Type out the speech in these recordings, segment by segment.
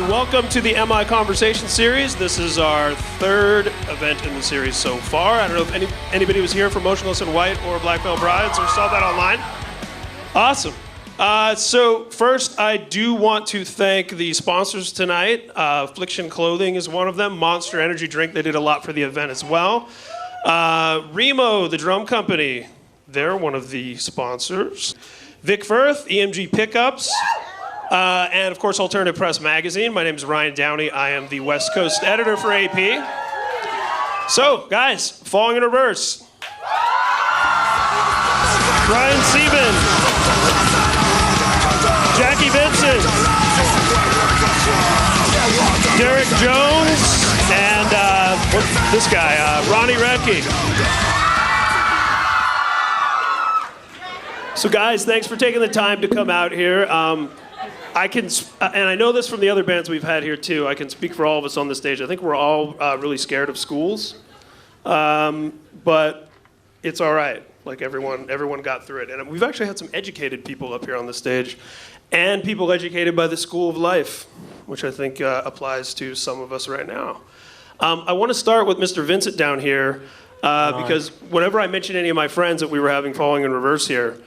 welcome to the MI Conversation series. This is our third event in the series so far. I don't know if anybody was here for Motionless in White or Black Veil Brides or saw that online. Awesome. So first, I do want to thank the sponsors tonight. Affliction Clothing is one of them. Monster Energy Drink, they did a lot for the event as well. Remo, the drum company, they're one of the sponsors. Vic Firth, EMG Pickups. And of course, Alternative Press Magazine. My name is Ryan Downey. I am the West Coast editor for AP. So, guys, Falling in Reverse. Brian Sieben. Jackie Vincent. Derek Jones. And what's this guy? Ronnie Radke. So, guys, thanks for taking the time to come out here. I can, and I know this from the other bands we've had here too, I can speak for all of us on the stage. I think we're all really scared of schools, but it's all right. Like everyone got through it. And we've actually had some educated people up here on the stage, and people educated by the School of Life, which I think applies to some of us right now. I want to start with Mr. Vincent down here, because whenever I mention any of my friends that we were having Falling in Reverse here,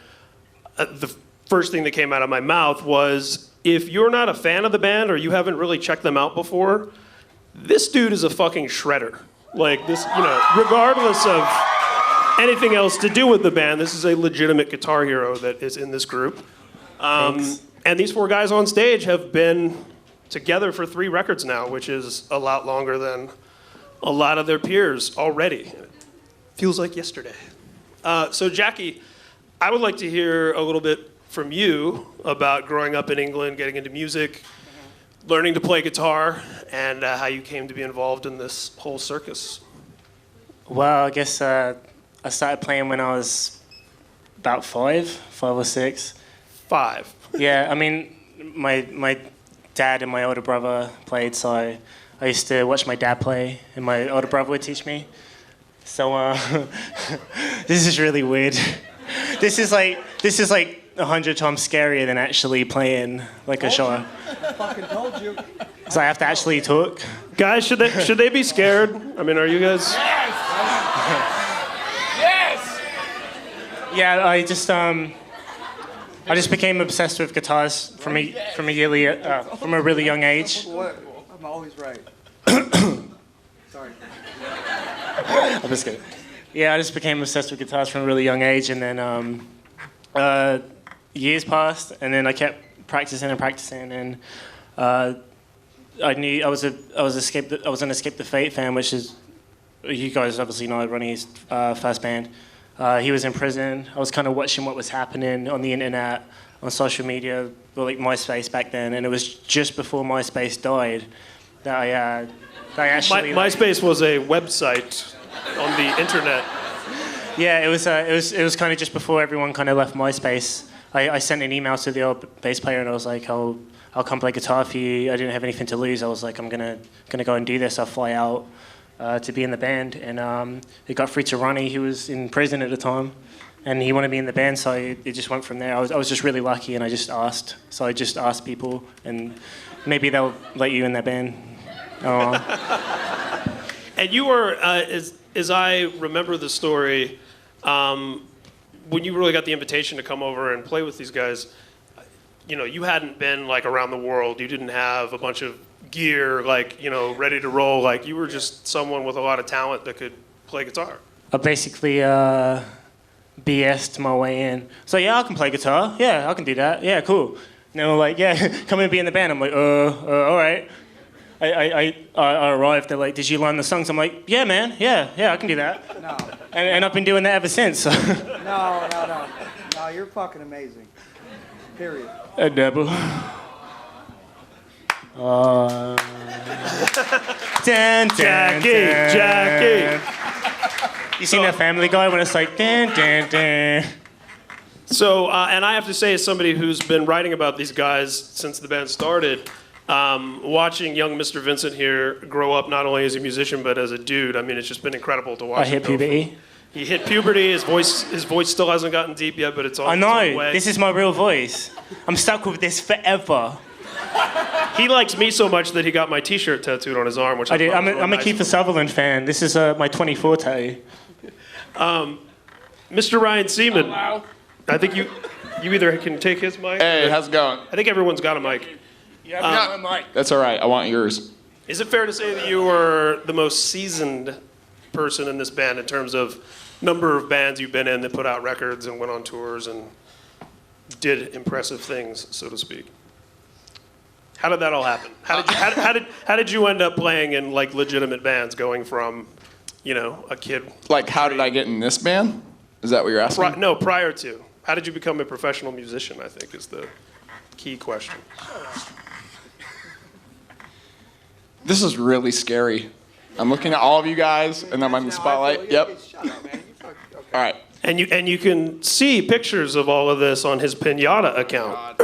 the first thing that came out of my mouth was, if you're not a fan of the band or you haven't really checked them out before, this dude is a fucking shredder. Like this, regardless of anything else to do with the band, this is a legitimate guitar hero that is in this group. And these four guys on stage have been together for 3 records now, which is a lot longer than a lot of their peers already. Feels like yesterday. So Jackie, I would like to hear a little bit from you about growing up in England, getting into music, learning to play guitar, and how you came to be involved in this whole circus. Well, I guess I started playing when I was about 5 or 6. 5. Yeah, I mean, my dad and my older brother played, so I used to watch my dad play, and my older brother would teach me. So this is really weird. This is like 100 times scarier than actually playing like a show. Fucking told you. So I have to actually talk. Guys, should they be scared? I mean, are you guys? Yes. Yeah, I just became obsessed with guitars from a really young age. I'm always right. Sorry. I'm just kidding. Yeah, I just became obsessed with guitars from a really young age, and then years passed, and then I kept practicing, and I knew I was an Escape the Fate fan, which is, you guys obviously know, Ronnie's first band. He was in prison. I was kind of watching what was happening on the internet, on social media, like MySpace back then, and it was just before MySpace died that I actually. MySpace was a website on the internet. Yeah, it was kind of just before everyone kind of left MySpace. I sent an email to the old bass player, and I was like, I'll come play guitar for you. I didn't have anything to lose. I was like, I'm gonna go and do this. I'll fly out to be in the band, and it got through to Ronnie, who was in prison at the time, and he wanted me in the band, so it just went from there. I was just really lucky, and I just asked. So I just asked people, and maybe they'll let you in their band. And you were, as I remember the story, when you really got the invitation to come over and play with these guys, you hadn't been like around the world. You didn't have a bunch of gear, like, ready to roll. Like, you were just someone with a lot of talent that could play guitar. I basically BS'd my way in. So yeah, I can play guitar. Yeah, I can do that. Yeah, cool. And they were like, yeah, come and be in the band. I'm like, all right. I arrived, they're like, did you learn the songs? I'm like, yeah, man, yeah, I can do that. No. And I've been doing that ever since. So. No, you're fucking amazing. Period. Double. Jackie. You seen that Family Guy when it's like, dan. So, and I have to say, as somebody who's been writing about these guys since the band started, watching young Mr. Vincent here grow up not only as a musician but as a dude, I mean, it's just been incredible to watch. I hit puberty. He hit puberty. His voice still hasn't gotten deep yet, but it's on. I know. Its way. This is my real voice. I'm stuck with this forever. He likes me so much that he got my T-shirt tattooed on his arm, which I I did. thought was I'm really a nice. Kiefer Sutherland fan. This is my 24 tattoo. Mr. Ryan Seaman. Oh, wow. I think you either can take his mic. Hey, how's it going? I think everyone's got a mic. You have my mic. That's all right. I want yours. Is it fair to say that you were the most seasoned person in this band in terms of number of bands you've been in that put out records and went on tours and did impressive things, so to speak? How did that all happen? How did you end up playing in like legitimate bands, going from, a kid? Like, how did I get in this band? Is that what you're asking? No, prior to. How did you become a professional musician? I think is the key question. This is really scary. I'm looking at all of you guys, and I'm on the spotlight. Yep. Shut up, man. You fuck, okay. All right. And you can see pictures of all of this on his Pinata account.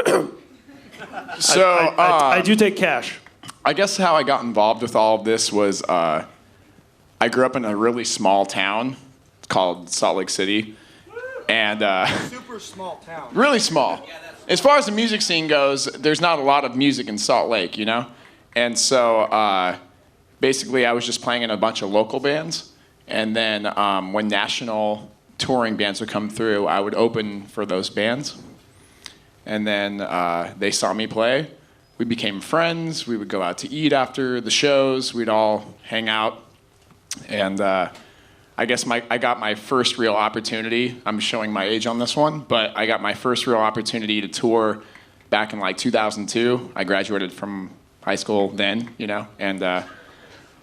So, I do take cash. I guess how I got involved with all of this was I grew up in a really small town called Salt Lake City. And Super small town. really small. As far as the music scene goes, there's not a lot of music in Salt Lake, And so basically I was just playing in a bunch of local bands. And then when national touring bands would come through, I would open for those bands. And then they saw me play. We became friends. We would go out to eat after the shows. We'd all hang out. And I guess I got my first real opportunity. I'm showing my age on this one, but I got my first real opportunity to tour back in like 2002. I graduated from high school then, and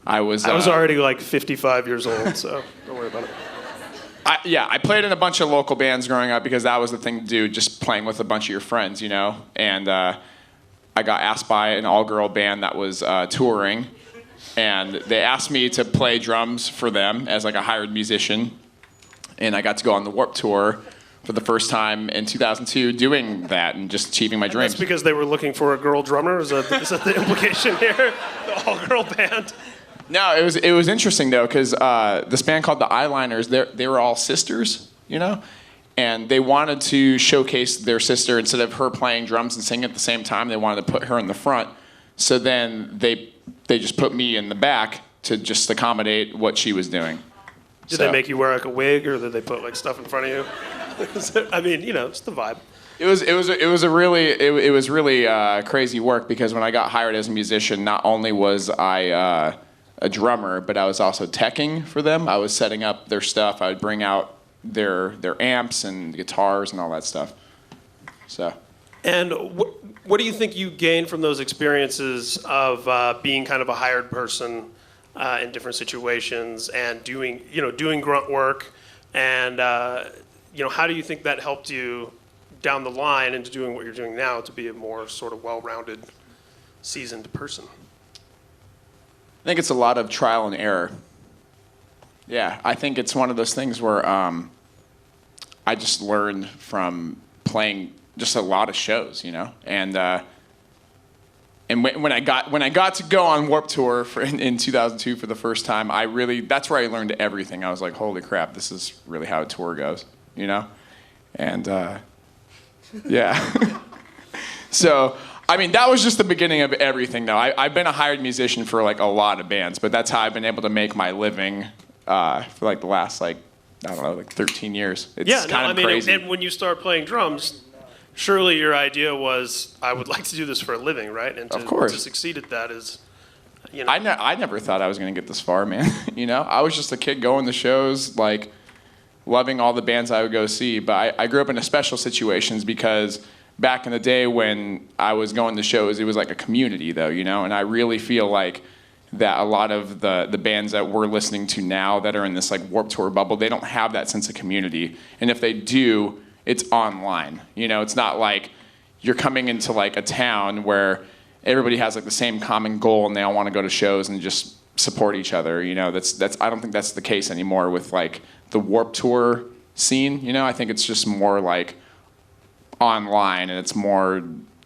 I was already like 55 years old, so don't worry about it. I played in a bunch of local bands growing up because that was the thing to do, just playing with a bunch of your friends, And I got asked by an all-girl band that was touring, and they asked me to play drums for them as like a hired musician, and I got to go on the Warped Tour for the first time in 2002 doing that and just achieving my dreams. That's because they were looking for a girl drummer? Is that the implication here? The all-girl band? No, it was interesting though, because this band called the Eyeliners, they were all sisters, and they wanted to showcase their sister. Instead of her playing drums and singing at the same time, they wanted to put her in the front. So then they just put me in the back to just accommodate what she was doing. Did they make you wear like a wig, or did they put like stuff in front of you? I mean, it's the vibe. It was really crazy work, because when I got hired as a musician, not only was I a drummer, but I was also teching for them. I was setting up their stuff. I would bring out their amps and guitars and all that stuff. So. And what do you think you gained from those experiences of being kind of a hired person in different situations and doing grunt work, and how do you think that helped you down the line into doing what you're doing now to be a more sort of well-rounded, seasoned person? I think it's a lot of trial and error. Yeah, I think it's one of those things where I just learned from playing just a lot of shows, and when I got to go on Warped Tour in 2002 for the first time, that's where I learned everything. I was like, holy crap, this is really how a tour goes, and yeah. So. I mean, that was just the beginning of everything, though. I've been a hired musician for, like, a lot of bands, but that's how I've been able to make my living for, like, the last, 13 years. It's kind of crazy. And when you start playing drums, surely your idea was, I would like to do this for a living, right? And Of course. to succeed at that is, I never thought I was going to get this far, man. I was just a kid going to shows, like, loving all the bands I would go see. But I grew up in a special situations because back in the day when I was going to shows, it was like a community, though, and I really feel like that a lot of the bands that we're listening to now that are in this like Warped Tour bubble, they don't have that sense of community. And if they do, it's online. It's not like you're coming into like a town where everybody has like the same common goal and they all want to go to shows and just support each other. That's I don't think that's the case anymore with like the Warped Tour scene. I think it's just more like online, and it's more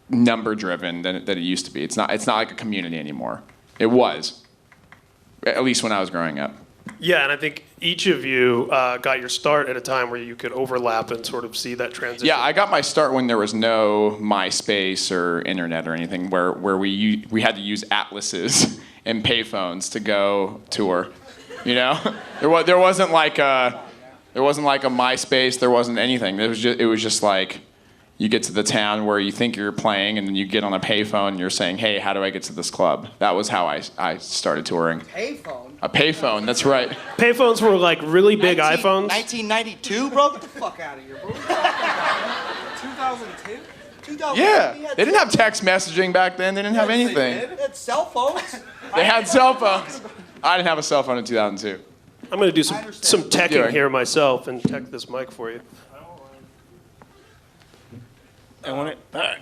number driven than it used to be. It's not like a community anymore. It was, at least when I was growing up. Yeah, and I think each of you got your start at a time where you could overlap and sort of see that transition. Yeah, I got my start when there was no MySpace or internet or anything, where we had to use atlases and payphones to go tour. You know, there wasn't like a MySpace. There wasn't anything. It was just like you get to the town where you think you're playing, and then you get on a payphone and you're saying, "Hey, how do I get to this club?" That was how I started touring. Payphone. A payphone. That's right. Payphones were like really big iPhones. 1992, bro? Get the fuck out of here, bro. 2002? 2002? Yeah, they didn't have text messaging back then. They didn't have anything. They had cell phones. They had cell phones. I didn't have a cell phone in 2002. I'm going to do I some understand. teching Doing. here myself and tech this mic for you. I want it back.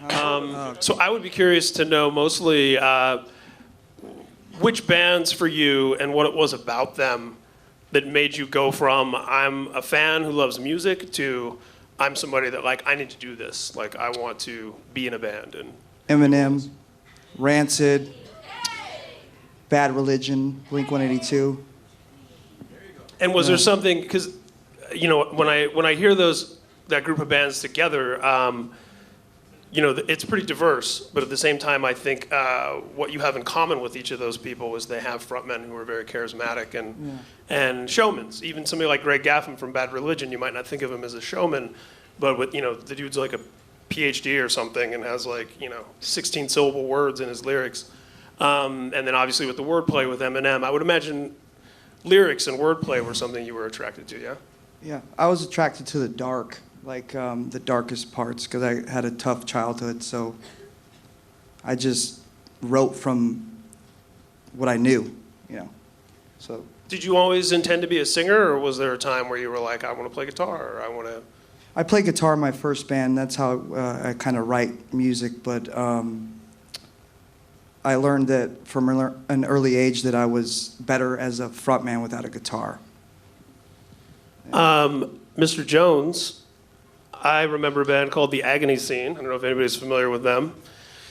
So I would be curious to know mostly which bands for you and what it was about them that made you go from I'm a fan who loves music to I'm somebody that like I need to do this. Like I want to be in a band. And Eminem, Rancid, Bad Religion, Blink-182. was there something because you know when I hear that group of bands together. You know, it's pretty diverse, but at the same time, I think what you have in common with each of those people is they have frontmen who are very charismatic and showmans. Even somebody like Greg Gaffin from Bad Religion, you might not think of him as a showman, but with the dude's like a PhD or something and has 16-syllable words in his lyrics. And then obviously with the wordplay with Eminem, I would imagine lyrics and wordplay were something you were attracted to, yeah? Yeah, I was attracted to the dark, the darkest parts, because I had a tough childhood, so I just wrote from what I knew, So Did you always intend to be a singer, or was there a time where you were like, I want to play guitar, or I want to... I played guitar in my first band. That's how I kind of write music, but I learned that from an early age that I was better as a frontman without a guitar. Mr. Jones, I remember a band called The Agony Scene. I don't know if anybody's familiar with them.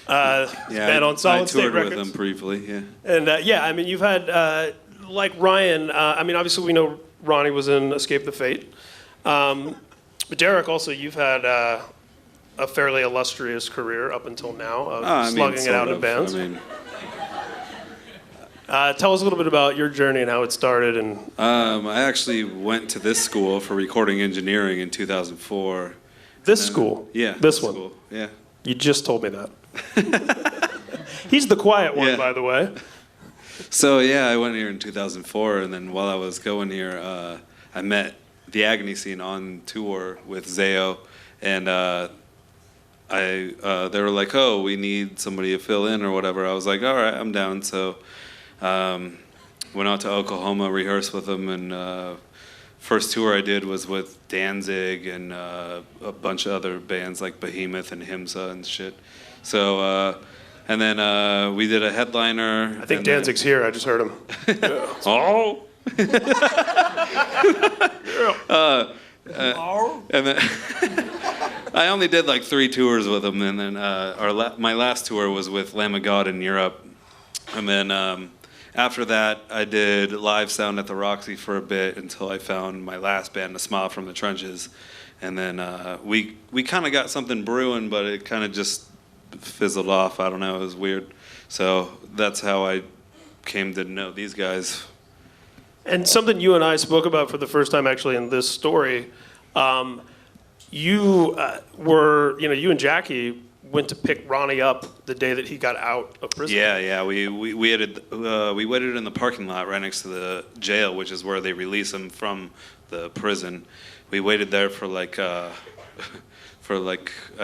Band on Solid I State toured Records. with them briefly, yeah. And I mean, you've had, like Ryan, I mean, obviously we know Ronnie was in Escape the Fate. But Derek, also, you've had a fairly illustrious career up until now of slugging it out in bands. Tell us a little bit about your journey and how it started. And I actually went to this school for recording engineering in 2004. this school? Yeah. This one? School, yeah. You just told me that. He's the quiet one, Yeah. by the way. So, yeah, I went here in 2004, and then while I was going here, I met the Agony Scene on tour with Zayo, and they were like, oh, we need somebody to fill in or whatever. I was like, all right, I'm down. So went out to Oklahoma, rehearsed with them, and first tour I did was with Danzig and a bunch of other bands like Behemoth and Himsa and shit. So, and then we did a headliner. I think Danzig's here. I just heard him. Oh! And then I only did like 3 tours with them, and then my last tour was with Lamb of God in Europe, and then after that I did live sound at the Roxy for a bit until I found my last band, A Smile from the Trenches, and then we kind of got something brewing, but it kind of just fizzled off. I don't know, it was weird. So that's how I came to know these guys. And something you and I spoke about for the first time actually in this story, you and Jackie went to pick Ronnie up the day that he got out of prison. Yeah. We waited in the parking lot right next to the jail, which is where they release him from the prison. We waited there for I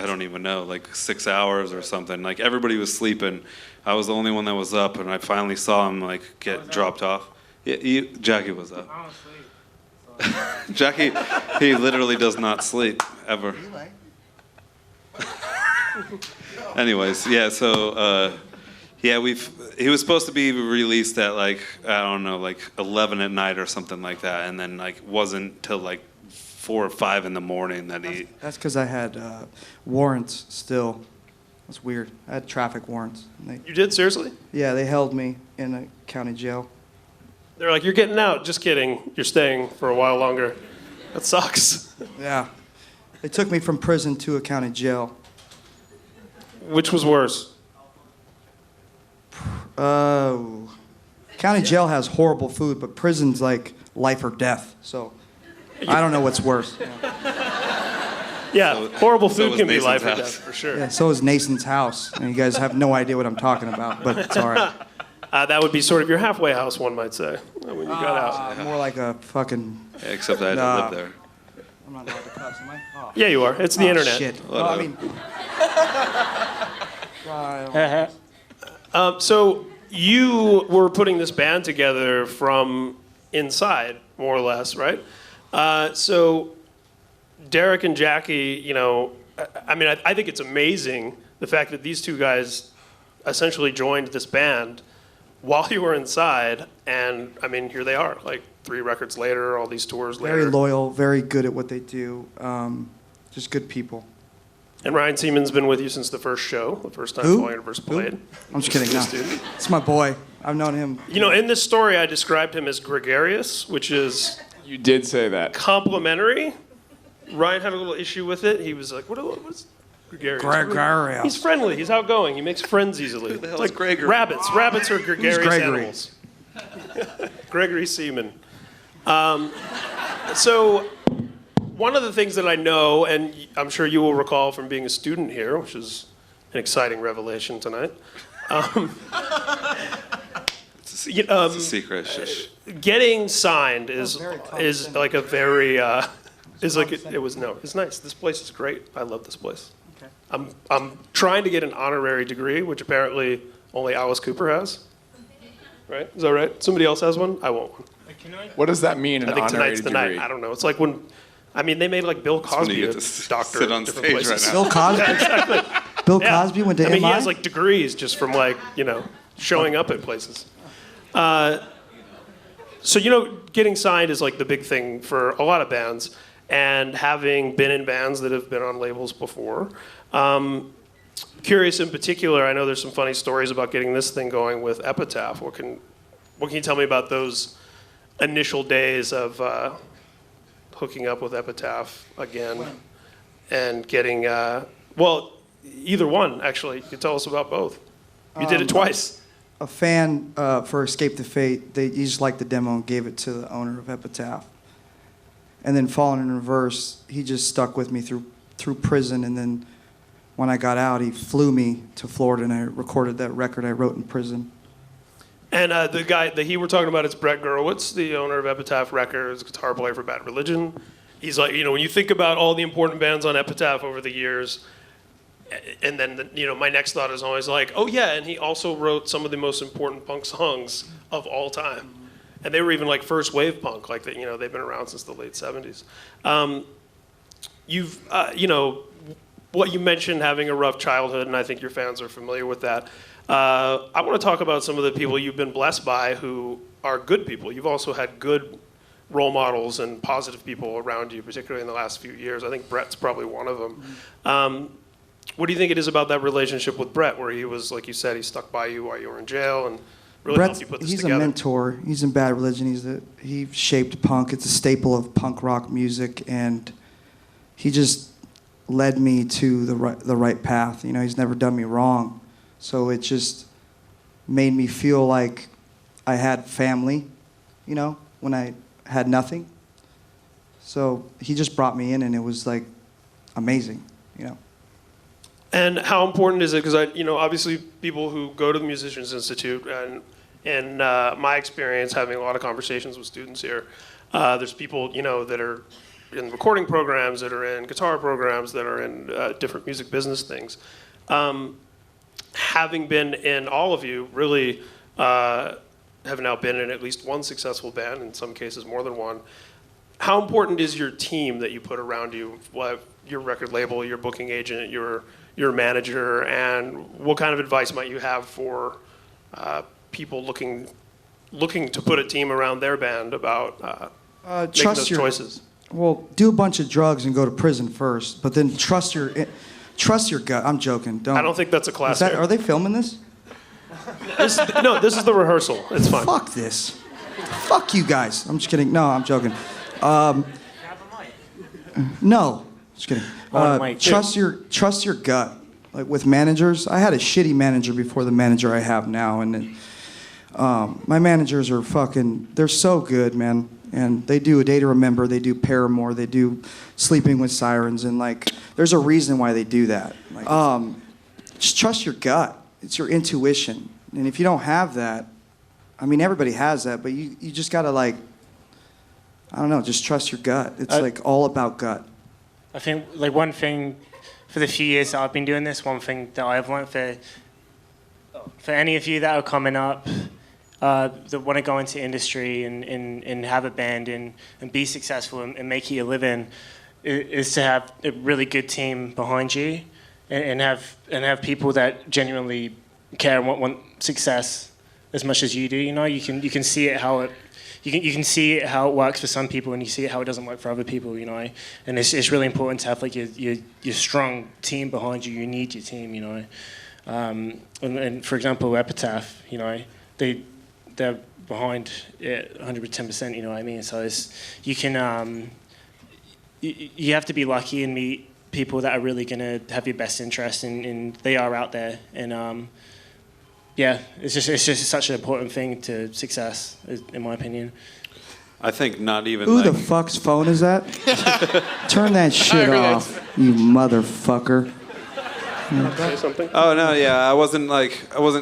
don't even know, like 6 hours or something. Like everybody was sleeping. I was the only one that was up, and I finally saw him get dropped off. Yeah, Jackie was up. I don't sleep. Jackie, he literally does not sleep ever. Anyways, yeah. So, he was supposed to be released at 11 at night or something like that, and then wasn't till 4 or 5 in the morning that he. That's because I had warrants still. That's weird. I had traffic warrants. You did, seriously? Yeah, they held me in a county jail. They're like, you're getting out. Just kidding. You're staying for a while longer. That sucks. Yeah. They took me from prison to a county jail. Which was worse? County jail has horrible food, but prison's like life or death. So I don't know what's worse. Yeah, horrible so food was can be Mason's life or house. death, for sure. Yeah, so is Nason's house. And you guys have no idea what I'm talking about, but it's all right. That would be sort of your halfway house, one might say, when you got out. More like a fucking... Yeah, except I had to Nah. live there. I'm not allowed to cuss, am I? Oh. Yeah, you are. It's the internet. Shit. No, I mean... So you were putting this band together from inside, more or less, right? So Derek and Jackie, you know, I think it's amazing the fact that these two guys essentially joined this band while you were inside, and I mean, here they are, like 3 records later, all these tours later. Very loyal, very good at what they do. Just good people. And Ryan Seaman's been with you since the first show, the first time Who? Falling Universe played. I'm just kidding. No. Student. It's my boy. I've known him. You know, in this story, I described him as gregarious, which is You did say that. complimentary. Ryan had a little issue with it. He was like, what's gregarious? Gregarious. He's friendly. He's outgoing. He makes friends easily. the hell It's is Gregory? Rabbits. Rabbits are gregarious Gregory? animals. Gregory Seaman. So one of the things that I know, and I'm sure you will recall from being a student here, which is an exciting revelation tonight, It's a secret. Shush. getting signed is very is like a very is like it was no. It's nice. This place is great. I love this place. Okay. I'm trying to get an honorary degree, which apparently only Alice Cooper has. Right? Is that right? Somebody else has one? I want one. What does that mean, an I think honorary tonight's the degree? night. I don't know. It's like when, I mean, they made like Bill when Cosby you a get to doctor sit on at different stage right places. now. Bill Cosby. Exactly. Bill Yeah. Cosby went to I mean, MI? he has like degrees just from like, you know, showing up at places. So, you know, getting signed is like the big thing for a lot of bands. And having been in bands that have been on labels before, curious in particular, I know there's some funny stories about getting this thing going with Epitaph. What can you tell me about those initial days of hooking up with Epitaph again and getting, well, either one, actually. You could tell us about both. You did it twice. A fan for Escape the Fate, he just liked the demo and gave it to the owner of Epitaph. And then Falling in Reverse, he just stuck with me through prison. And then when I got out, he flew me to Florida and I recorded that record I wrote in prison. And the guy that we're talking about is Brett Gurewitz, the owner of Epitaph Records, guitar player for Bad Religion. He's like, you know, when you think about all the important bands on Epitaph over the years, and then, you know, my next thought is always like, oh yeah, and he also wrote some of the most important punk songs of all time. And they were even like first wave punk, like that, you know, they've been around since the late 70s. You know, what you mentioned, having a rough childhood, and I think your fans are familiar with that. I want to talk about some of the people you've been blessed by who are good people. You've also had good role models and positive people around you, particularly in the last few years. I think Brett's probably one of them. What do you think it is about that relationship with Brett, where he was, like you said, he stuck by you while you were in jail and really helped you put this he's together? a mentor. He's in Bad Religion. He shaped punk. It's a staple of punk rock music, and he just led me to the right path. You know, he's never done me wrong, so it just made me feel like I had family. You know, when I had nothing. So he just brought me in, and it was like amazing. You know. And how important is it? Because you know, obviously, people who go to the Musicians Institute, and in my experience, having a lot of conversations with students here, there's people, you know, that are in recording programs, that are in guitar programs, that are in different music business things. Having been in all of you, really have now been in at least one successful band, in some cases more than one. How important is your team that you put around you? Your record label, your booking agent, your manager, and what kind of advice might you have for people looking to put a team around their band about making those choices? Well, do a bunch of drugs and go to prison first, but then trust your gut. I'm joking. I don't think that's a class. Are they filming this? No, this is the rehearsal. It's fine. Fuck this. Fuck you guys. I'm just kidding. No, I'm joking. No, just kidding. Trust your gut. Like with managers, I had a shitty manager before the manager I have now, and then, my managers are they're so good, man. And they do A Day to Remember, they do Paramore, they do Sleeping with Sirens, and like, there's a reason why they do that. Like, just trust your gut. It's your intuition. And if you don't have that, I mean, everybody has that, but you just gotta like, I don't know, just trust your gut. It's like all about gut. I think like one thing for the few years that I've been doing this, one thing that I've learned for any of you that are coming up, that want to go into industry and have a band and be successful and make it a living, is to have a really good team behind you and have people that genuinely care and want success as much as you do. You know, you can see it how it. You can see it how it works for some people, and you see it how it doesn't work for other people. You know, and it's really important to have like your strong team behind you. You need your team. You know, and for example, Epitaph. You know, they're behind it 110%. You know what I mean? So you can you have to be lucky and meet people that are really gonna have your best interest, and they are out there. And yeah, it's just such an important thing to success, in my opinion. I think not even. Who like, the fuck's phone is that? Turn that shit off, you motherfucker. Say something. Oh no, yeah, I wasn't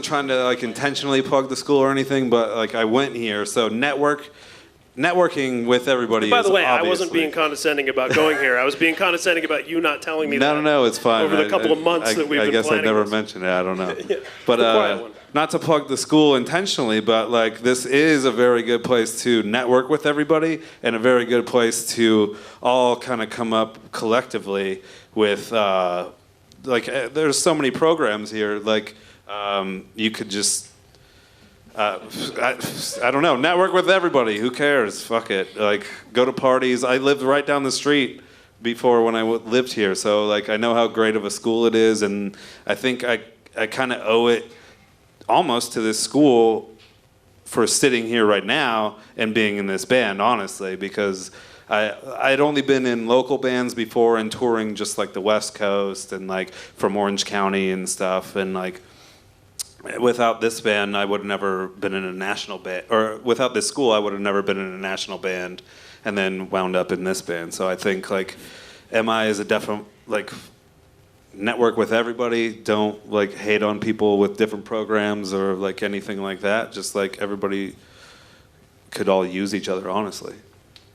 trying to like intentionally plug the school or anything, but like I went here, so networking with everybody. By the is way, I wasn't obviously- being condescending about going here. I was being condescending about you not telling me that. No, it's fine. Over the couple of months that we've I been guess I planning never this. mentioned it. I don't know. Yeah, But the quiet one. not to plug the school intentionally, but like this is a very good place to network with everybody and a very good place to all kind of come up collectively with there's so many programs here. Like you could just. I don't know. Network with everybody. Who cares? Fuck it. Like, go to parties. I lived right down the street before when I lived here, so like I know how great of a school it is, and I think I kind of owe it almost to this school for sitting here right now and being in this band, honestly, because I'd only been in local bands before and touring just like the West Coast and like from Orange County and stuff, and like. Without this band, I would have never been in a national band, or without this school, I would have never been in a national band, and then wound up in this band. So I think like, MI is a definite like, network with everybody. Don't like hate on people with different programs or like anything like that. Just like everybody could all use each other, honestly.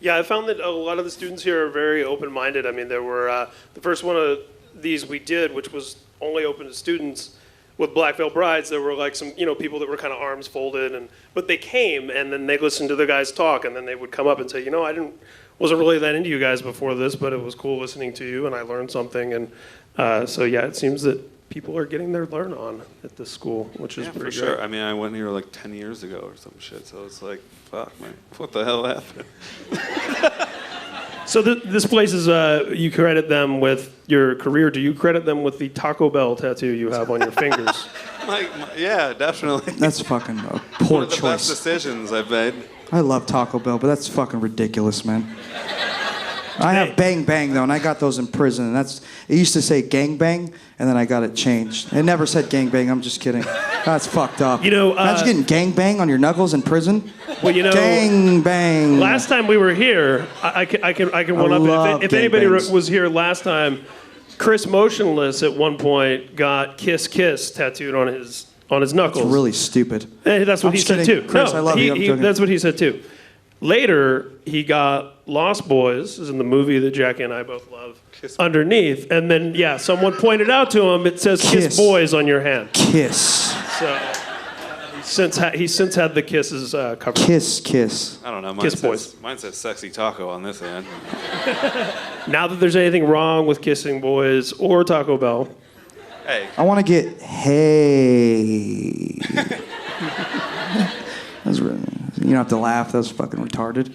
Yeah, I found that a lot of the students here are very open-minded. I mean, there were the first one of these we did, which was only open to students. With Black Veil Brides, there were like some, people that were kind of arms folded, but they came and then they listened to the guys talk, and then they would come up and say, I wasn't really that into you guys before this, but it was cool listening to you, and I learned something, and so yeah, it seems that people are getting their learn on at this school, which is pretty for great. sure. I mean, I went here like 10 years ago or some shit, so it's like, fuck, man, what the hell happened? So this place is, you credit them with your career. Do you credit them with the Taco Bell tattoo you have on your fingers? Yeah, definitely. That's fucking a One poor of the best choice. decisions I've made. I love Taco Bell, but that's fucking ridiculous, man. I have Bang Bang though, and I got those in prison. And it used to say Gang Bang, and then I got it changed. It never said Gang Bang. I'm just kidding. That's fucked up. Imagine getting Gang Bang on your knuckles in prison. Well, Gang Bang. Last time we were here, I can one up love it. If anybody gangbangs. was here last time, Chris Motionless at one point got Kiss Kiss tattooed on his knuckles. It's really stupid. That's what I'm he just said kidding. too. Chris, I love you. I'm joking. That's what he said too. Later, he got Lost Boys, is in the movie that Jackie and I both love, underneath. And then, someone pointed out to him, it says Kiss Kiss. Boys on your hand. Kiss. So he's since had the kisses covered. Kiss. I don't know. Kiss Boys. Mine says sexy taco on this end. Not that there's anything wrong with Kissing Boys or Taco Bell. Hey, I want to get hey. That's really, you don't have to laugh. That was fucking retarded.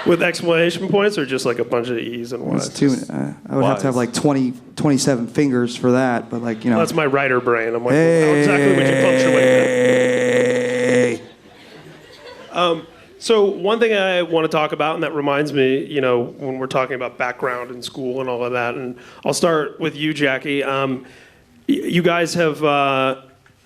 With exclamation points or just like a bunch of E's and Y's? That's too. I would have to have like 27 fingers for that, but like That's my writer brain. I'm like, Hey. how exactly would you punctuate that? So one thing I want to talk about, and that reminds me, you know, when we're talking about background in school and all of that, and I'll start with you, Jackie. You guys have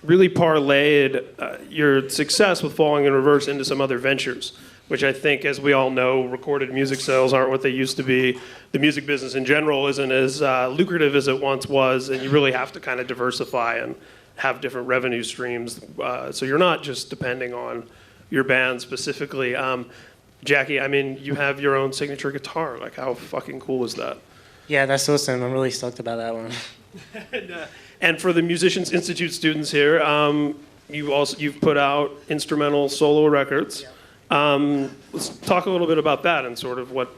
really parlayed your success with Falling in Reverse into some other ventures, which I think, as we all know, recorded music sales aren't what they used to be. The music business in general isn't as lucrative as it once was, and you really have to kind of diversify and have different revenue streams. So you're not just depending on your band specifically. Jackie, I mean, you have your own signature guitar. Like, how fucking cool is that? Yeah, that's awesome. I'm really stoked about that one. And for the Musicians Institute students here, you've put out instrumental solo records. Let's talk a little bit about that and sort of what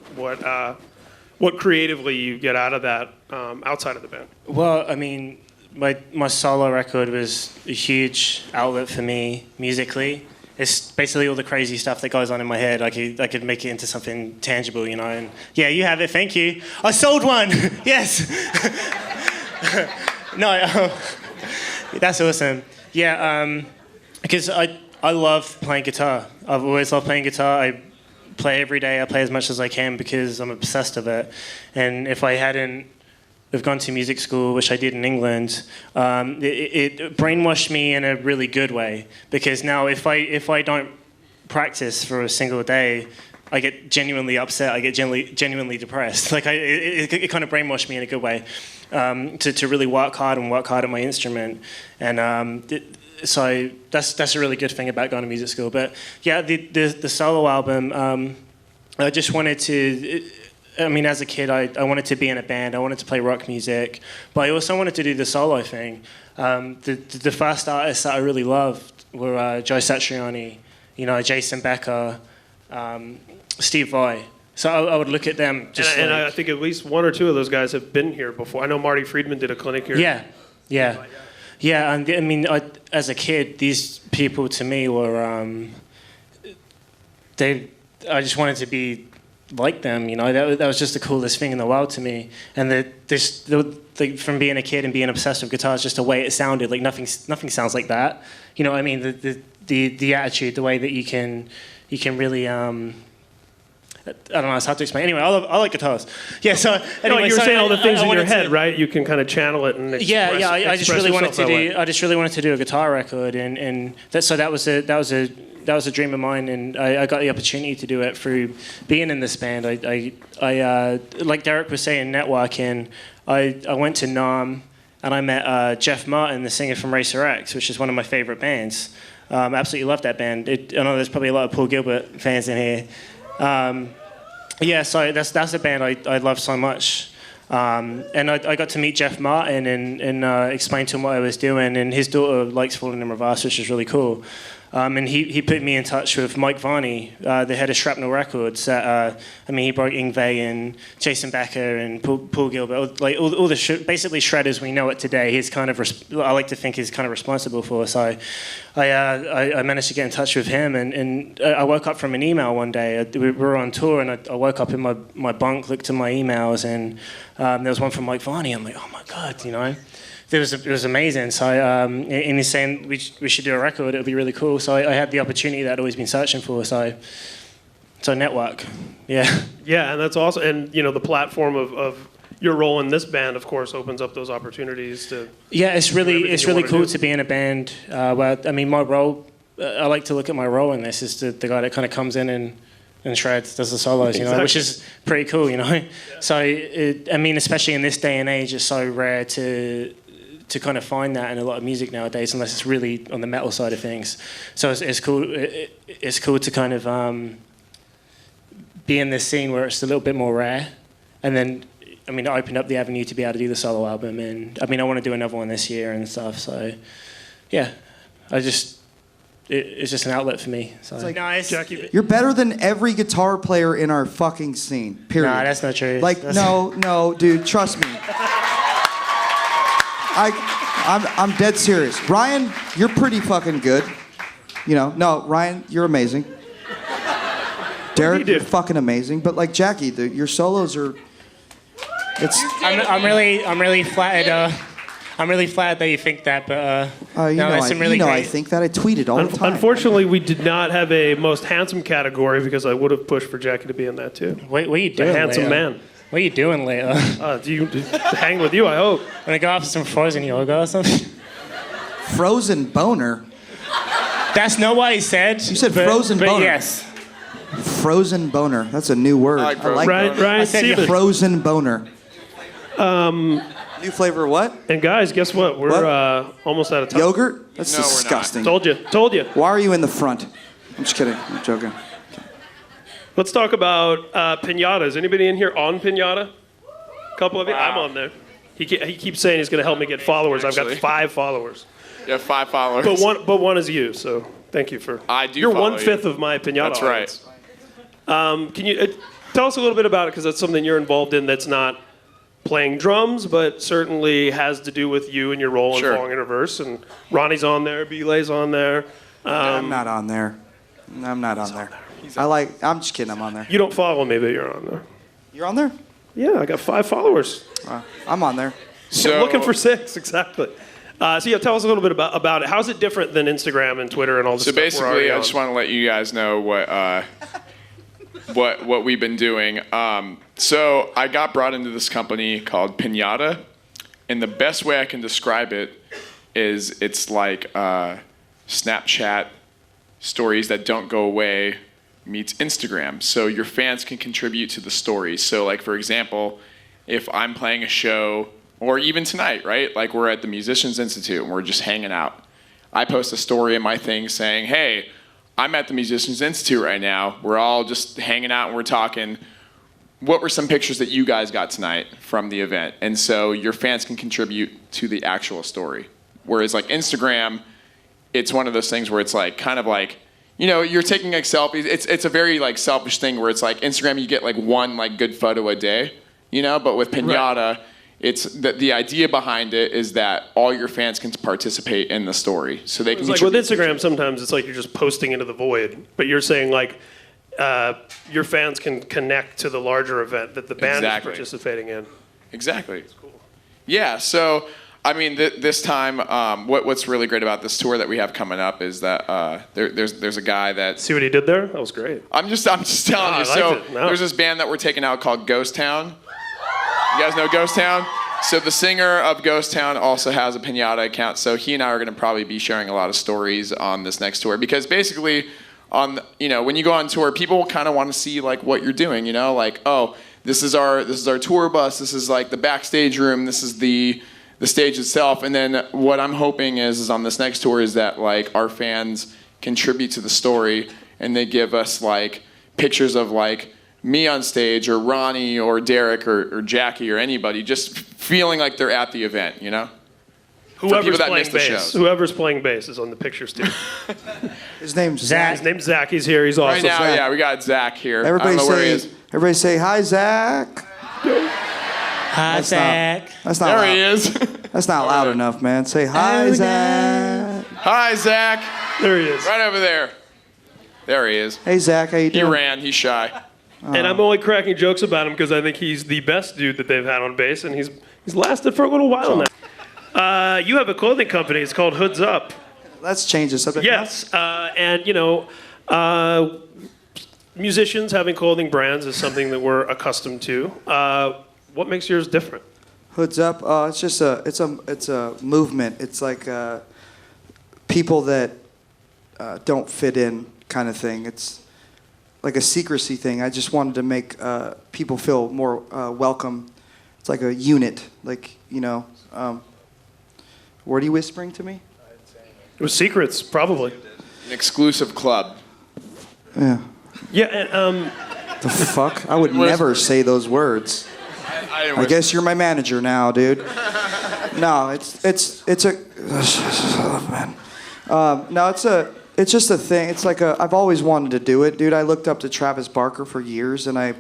creatively you get out of that outside of the band. Well, I mean, my solo record was a huge outlet for me musically. It's basically all the crazy stuff that goes on in my head. I could make it into something tangible, you know. And yeah, you have it. Thank you. I sold one. Yes. No, that's awesome. Yeah, because I love playing guitar. I've always loved playing guitar. I play every day. I play as much as I can because I'm obsessed with it. And if I hadn't have gone to music school, which I did in England, it brainwashed me in a really good way. Because now if I don't practice for a single day, I get genuinely upset. I get genuinely depressed. Like it kind of brainwashed me in a good way to really work hard at my instrument. And so that's a really good thing about going to music school. But yeah, the solo album, I just wanted to. I mean, as a kid, I wanted to be in a band. I wanted to play rock music, but I also wanted to do the solo thing. The first artists that I really loved were Joe Satriani, you know, Jason Becker, Steve Vai. So I would look at them just and I think at least one or two of those guys have been here before. I know Marty Friedman did a clinic here. Yeah, and I mean, as a kid, these people to me were, I just wanted to be like them, you know. That was just the coolest thing in the world to me. And from being a kid and being obsessed with guitars, just the way it sounded, like nothing sounds like that. You know what I mean? The attitude, the way that you can really I don't know, it's hard to explain. Anyway, I like guitars. Yeah, so anyway, no, you were saying all the things in your head, to, right? You can kind of channel it and express, I just really wanted to do. way. I just really wanted to do a guitar record, and that was a dream of mine, and I got the opportunity to do it through being in this band. I like Derek was saying, networking. I went to NAMM and I met Jeff Martin, the singer from Racer X, which is one of my favorite bands. Absolutely love that band. I know there's probably a lot of Paul Gilbert fans in here. So that's a band I love so much. And I got to meet Jeff Martin and explain to him what I was doing, and his daughter likes Falling in Reverse, which is really cool. And he put me in touch with Mike Varney, the head of Shrapnel Records. He brought Yngwie and Jason Becker and Paul Gilbert, like all the basically shredders we know it today. He's kind of I like to think he's kind of responsible for. So I managed to get in touch with him, and I woke up from an email one day. We were on tour, and I woke up in my bunk, looked at my emails, and there was one from Mike Varney. I'm like, oh my god, you know. It was amazing. So, and he's saying we should do a record. It would be really cool. So I had the opportunity that I'd always been searching for. So network, yeah. Yeah, and that's awesome. And you know, the platform of your role in this band, of course, opens up those opportunities to. Yeah, it's really cool to be in a band. Where I mean, my role. I like to look at my role in this is the guy that kind of comes in and shreds, does the solos, you know, which is pretty cool, you know. Yeah. So especially in this day and age, it's so rare to kind of find that in a lot of music nowadays, unless it's really on the metal side of things. So it's cool. It's cool to kind of be in this scene where it's a little bit more rare, and then it opened up the avenue to be able to do the solo album. And I want to do another one this year and stuff. So yeah, it's just an outlet for me. So. It's like, nice. Jackie, you're better than every guitar player in our fucking scene. Period. Nah, that's not true. Like, no, dude, trust me. I'm dead serious. Ryan, you're pretty fucking good. You know, no, Ryan, you're amazing. Derek, you're fucking amazing. But like Jackie, your solos are. It's. I'm really flattered. I'm really flattered that you think that, but You no, know, that's some really I great. think that I tweeted all the time. Unfortunately, we did not have a most handsome category because I would have pushed for Jackie to be in that too. What are you The doing, handsome Leo? man. What are you doing later? Hang with you, I hope. Wanna go off some frozen yoga or something? Frozen boner. That's not what he said. You said frozen but boner. Yes. Frozen boner. That's a new word. I like frozen Ryan, boner. Ryan said Sievers. Frozen boner. New flavor of what? And guys, guess what? We're What? almost out of time. Yogurt? That's No, we're not. disgusting. Told you. Why are you in the front? I'm just kidding. I'm joking. Let's talk about pinatas. Anybody in here on pinata? A couple of you? I'm on there. He keeps saying he's going to help me get followers. I've got Actually. 5 followers. You have 5 followers. But one is you, so thank you for. I do You're follow 1/5 you. of my pinata. That's right. audience. Can you tell us a little bit about it? Because that's something you're involved in that's not playing drums, but certainly has to do with you and your role Sure. in Falling in Reverse. And Ronnie's on there, Belay's on there. I'm not on there. I'm not on there. I'm just kidding. I'm on there. You don't follow me, but you're on there. You're on there? Yeah, I got 5 followers. I'm on there. So I'm looking for 6, exactly. So yeah, tell us a little bit about it. How's it different than Instagram and Twitter and all this So stuff? we're basically, already I on? just want to let you guys know what we've been doing. So I got brought into this company called Pinata, and the best way I can describe it is it's like Snapchat stories that don't go away meets Instagram. So your fans can contribute to the stories. So like for example, if I'm playing a show, or even tonight, right? Like we're at the Musicians Institute and we're just hanging out. I post a story in my thing saying, hey, I'm at the Musicians Institute right now. We're all just hanging out and we're talking. What were some pictures that you guys got tonight from the event? And so your fans can contribute to the actual story. Whereas like Instagram, it's one of those things where it's like kind of like, you know, you're taking like selfies. It's a very like selfish thing where it's like Instagram, you get like one like good photo a day, you know, but with Pinata, it's the idea behind it is that all your fans can participate in the story, so they can. It's like with contribute. Instagram, sometimes it's like you're just posting into the void, but you're saying like your fans can connect to the larger event that the band Exactly. is participating in. Exactly. Yeah. So I mean, this time, what's really great about this tour that we have coming up is that there's a guy that See what he did there? That was great. I'm just telling I you. liked So it. No. there's this band that we're taking out called Ghost Town. You guys know Ghost Town? So the singer of Ghost Town also has a Pinata account. So he and I are going to probably be sharing a lot of stories on this next tour because basically, when you go on tour, people kind of want to see like what you're doing. You know, like this is our tour bus. This is like the backstage room. This is the stage itself. And then what I'm hoping is on this next tour is that like our fans contribute to the story and they give us like pictures of like me on stage or Ronnie or Derek or Jackie or anybody just feeling like they're at the event, you know? Whoever's people that playing miss the bass, shows. whoever's playing bass is on the pictures too. His name's Zach. His name's Zach. He's here. He's awesome. Right now, Zach. yeah, we got Zach here. Everybody I don't know where he say, is. everybody say, hi, Zach. Hi, Zach. That's not There loud. he is. That's not loud enough, man. Say, hi, Zach. Hi, Zach. There he is. Right over there. There he is. Hey, Zach, how you He doing? ran. He's shy. And I'm only cracking jokes about him because I think he's the best dude that they've had on bass, and he's lasted for a little while now. You have a clothing company. It's called Hoods Up. Let's change the subject. Yes, and musicians having clothing brands is something that we're accustomed to. What makes yours different? Hoods Up. It's just it's a movement. It's like people that don't fit in kind of thing. It's like a secrecy thing. I just wanted to make people feel more welcome. It's like a unit. Like what are you whispering to me? It was secrets, probably. An exclusive club. Yeah. Yeah, and, The fuck? I would never say those words. I guess you're my manager now, dude. No, it's a man. No, it's just a thing. It's like I've always wanted to do it, dude. I looked up to Travis Barker for years, and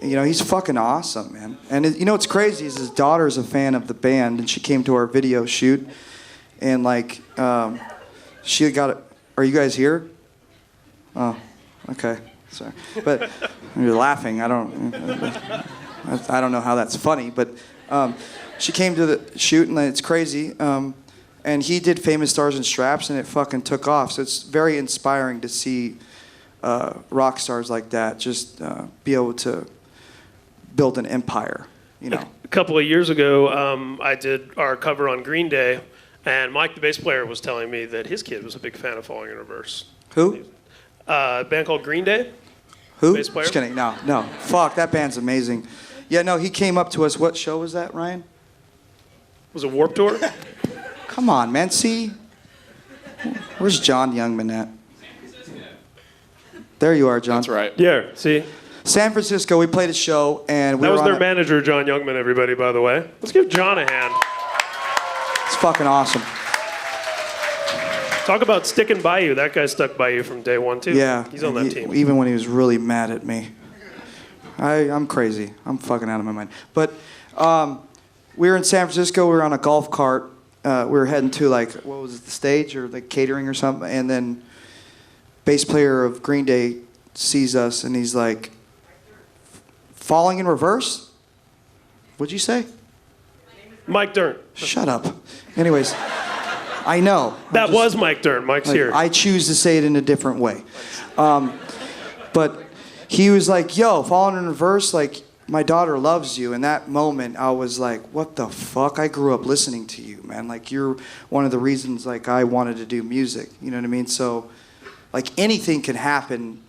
he's fucking awesome, man. And what's crazy is his daughter's a fan of the band, and she came to our video shoot, and like she got it. Are you guys here? Oh, okay. Sorry, but you're laughing. I don't. I don't know how that's funny, but she came to the shoot, and it's crazy. And he did Famous Stars and Straps, and it fucking took off. So it's very inspiring to see rock stars like that just be able to build an empire, you know. A couple of years ago, I did our cover on Green Day, and Mike, the bass player, was telling me that his kid was a big fan of Falling in Reverse. Who? A band called Green Day. Who? Bass player? Just kidding. No. Fuck, that band's amazing. Yeah, no, he came up to us. What show was that, Ryan? Was it Warped Tour? Come on, man. See? Where's John Youngman at? There you are, John. That's right. Yeah, see? San Francisco, we played a show, and we That were was on their a- manager, John Youngman, everybody, by the way. Let's give John a hand. It's fucking awesome. Talk about sticking by you. That guy stuck by you from day one, too. Yeah. He's on that team. Even when he was really mad at me. I'm crazy. I'm fucking out of my mind. But we were in San Francisco. We were on a golf cart. We were heading to, like, what was it, the stage or like catering or something. And then bass player of Green Day sees us, and he's like, Falling in Reverse? What'd you say? Mike Dern. Shut up. Anyways, I know. That was Mike Dern. Mike's Like, here. I choose to say it in a different way. But he was like, yo, Falling in Reverse, like, my daughter loves you. And that moment, I was like, what the fuck? I grew up listening to you, man. Like, you're one of the reasons, like, I wanted to do music. You know what I mean? So, like, anything can happen.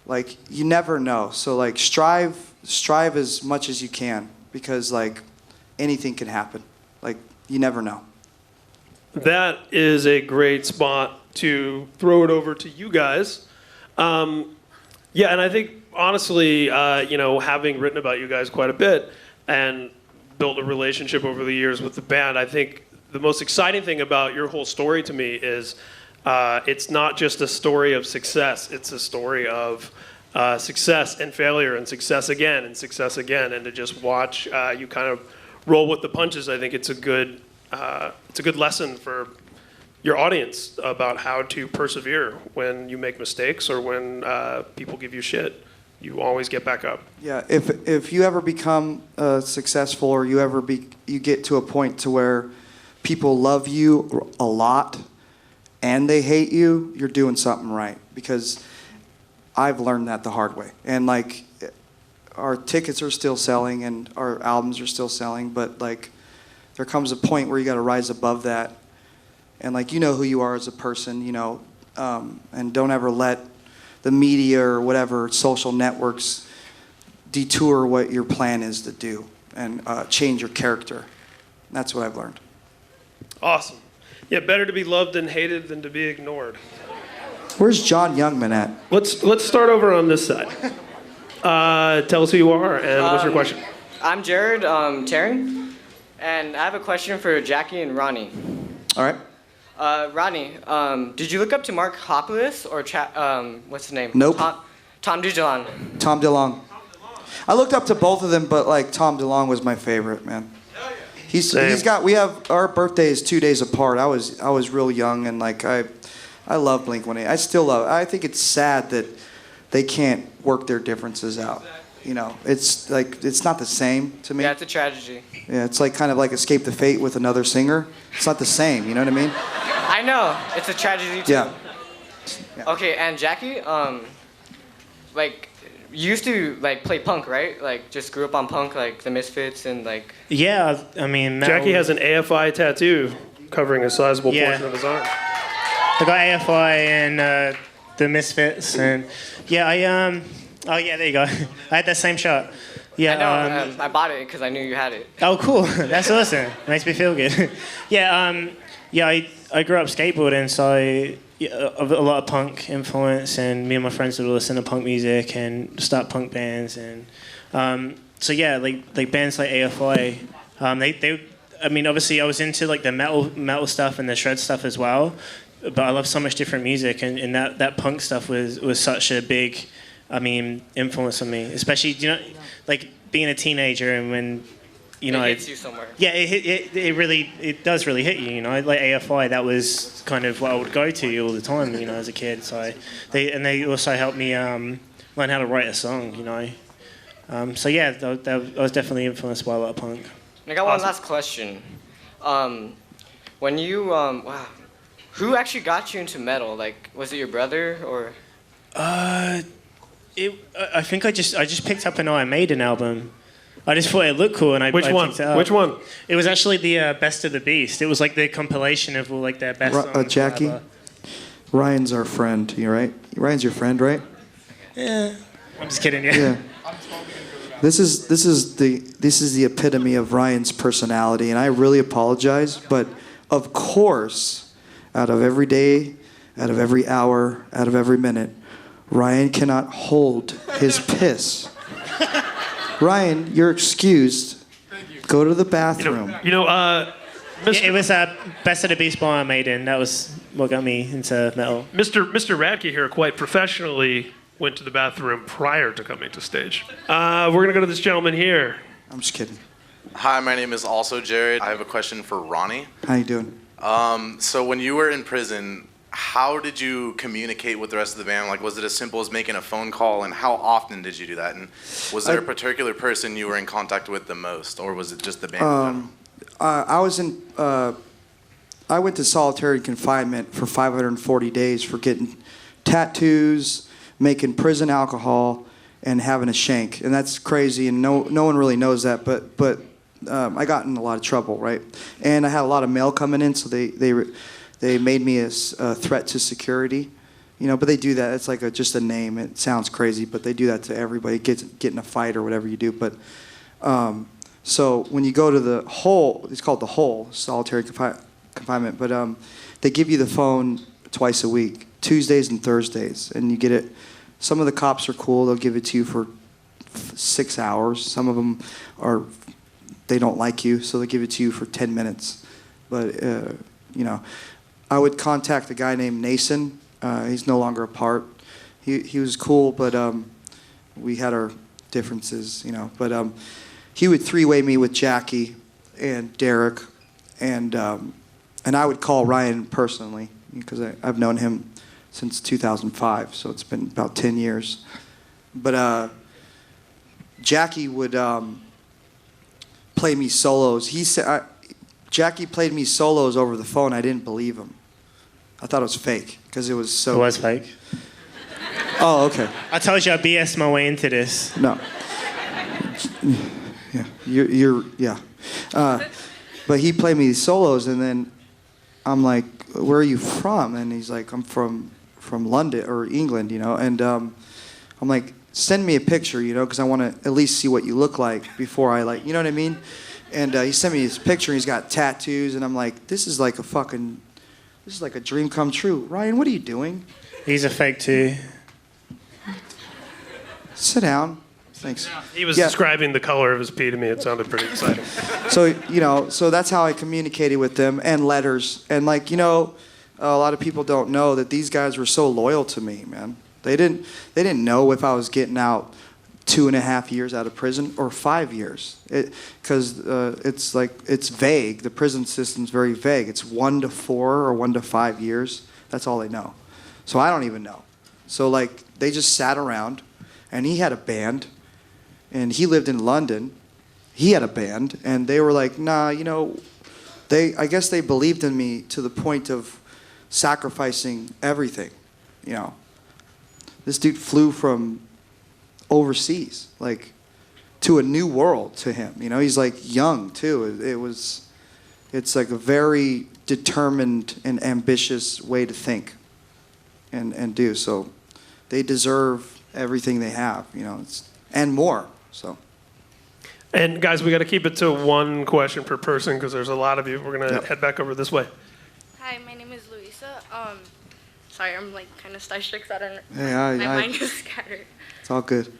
Like, you never know. So, like, strive as much as you can, because, like, anything can happen. Like, you never know. That is a great spot to throw it over to you guys. Yeah, and I think, honestly, having written about you guys quite a bit and built a relationship over the years with the band, I think the most exciting thing about your whole story to me is it's not just a story of success. It's a story of success and failure and success again and success again. And to just watch you kind of roll with the punches, I think it's a good lesson for your audience about how to persevere when you make mistakes or when people give you shit. You always get back up. Yeah, if you ever become successful, or you get to a point to where people love you a lot and they hate you, you're doing something right. Because I've learned that the hard way. And like, our tickets are still selling and our albums are still selling, but like, there comes a point where you got to rise above that. And like, you know who you are as a person, and don't ever let the media or whatever social networks detour what your plan is to do and change your character. That's what I've learned. Awesome. Yeah, better to be loved and hated than to be ignored. Where's John Youngman at? Let's start over on this side. Tell us who you are and what's your question? I'm Jared Taryn, and I have a question for Jackie and Ronnie. All right. Ronnie, did you look up to Mark Hoppus or what's his name? Nope. Tom DeJong. Tom DeLonge. I looked up to both of them, but like Tom DeLonge was my favorite, man. He's got. We have our birthdays 2 days apart. I was real young, and like I love Blink-182. I still love. I think it's sad that they can't work their differences out. It's like it's not the same to me. Yeah, it's a tragedy. Yeah, it's like kind of like Escape the Fate with another singer. It's not the same. You know what I mean? I know, it's a tragedy too. Yeah. Okay, and Jackie, like, you used to like play punk, right? Like, just grew up on punk, like the Misfits and like. Yeah, I mean, metal. Jackie has an AFI tattoo covering a sizable Yeah. portion of his arm. I got AFI and the Misfits, and yeah, oh yeah, there you go. I had that same shirt. Yeah. I know. I bought it because I knew you had it. Oh, cool. That's awesome. Makes me feel good. Yeah. I grew up skateboarding, so yeah, a lot of punk influence, and me and my friends would listen to punk music and start punk bands, and so yeah, like bands like AFI, they. I mean, obviously, I was into like the metal stuff and the shred stuff as well, but I love so much different music, and that punk stuff was such a big, influence on me, especially like being a teenager and when. It hits you somewhere. Yeah, it does really hit you. Like AFI, that was kind of what I would go to all the time. As a kid. So they also helped me learn how to write a song. So yeah, I was definitely influenced by a lot of punk. I got one last question. When you wow, who actually got you into metal? Like, was it your brother or? I think I just picked up an Iron Maiden album. I just thought it looked cool, and I Which one? picked it up. Which one? It was actually the Best of the Beast. It was like the compilation of all like their best songs. Jackie? whatever. Ryan's our friend, you right? Ryan's your friend, right? Yeah. I'm just kidding. Yeah. Yeah. This is the epitome of Ryan's personality, and I really apologize, but of course, out of every day, out of every hour, out of every minute, Ryan cannot hold his piss. Ryan, you're excused. Go to the bathroom. You know, Mr. It was Best of the Beast by Iron Maiden. That was what got me into metal. Mr. Radke here quite professionally went to the bathroom prior to coming to stage. We're gonna go to this gentleman here. I'm just kidding. Hi, my name is also Jared. I have a question for Ronnie. How you doing? So when you were in prison, how did you communicate with the rest of the band? Like, was it as simple as making a phone call, and how often did you do that? And was there a particular person you were in contact with the most, or was it just the band in general? I went to solitary confinement for 540 days for getting tattoos, making prison alcohol, and having a shank. And that's crazy, and no one really knows that, but I got in a lot of trouble, right? And I had a lot of mail coming in, so they made me a threat to security. You know, but they do that. It's like just a name. It sounds crazy, but they do that to everybody. Get in a fight or whatever you do. But so when you go to the hole, it's called the hole, solitary confinement. But they give you the phone twice a week, Tuesdays and Thursdays, and you get it. Some of the cops are cool. They'll give it to you for 6 hours. Some of them they don't like you, so they give it to you for 10 minutes. But you know, I would contact a guy named Nason. He's no longer a part. He was cool, but we had our differences, you know. But he would three-way me with Jackie and Derek, and I would call Ryan personally because I've known him since 2005, so it's been about 10 years. But Jackie would play me solos. He said Jackie played me solos over the phone. I didn't believe him. I thought it was fake because it was so. It was fake. Oh, okay. I told you I BS my way into this. No. Yeah, you're yeah. But he played me these solos, and then I'm like, "Where are you from?" And he's like, "I'm from London or England, you know." And I'm like, "Send me a picture, you know, because I want to at least see what you look like before I like, you know what I mean?" And he sent me his picture. He's got tattoos, and I'm like, "This is like a dream come true." Ryan, what are you doing? He's a fake too. Sit down. Thanks. He was Yeah. describing the color of his pee to me. It sounded pretty exciting. So, you know, so that's how I communicated with them, and letters. And like, you know, a lot of people don't know that these guys were so loyal to me, man. They didn't know if I was getting out 2.5 years out of prison or 5 years. Because it's like, it's vague. The prison system's very vague. It's 1 to 4 or 1 to 5 years. That's all they know. So I don't even know. So like, they just sat around, and he had a band, and he lived in London. He had a band, and they were like, nah, you know, I guess they believed in me to the point of sacrificing everything, you know. This dude flew from overseas, like, to a new world to him, you know. He's like young too. It's like a very determined and ambitious way to think and do. So they deserve everything they have, you know, and more. So. And guys, we got to keep it to one question per person because there's a lot of you. We're gonna head back over this way. Hi, my name is Luisa. Sorry, I'm like kind of starstruck. So I don't. Hey, my mind is scattered. It's all good.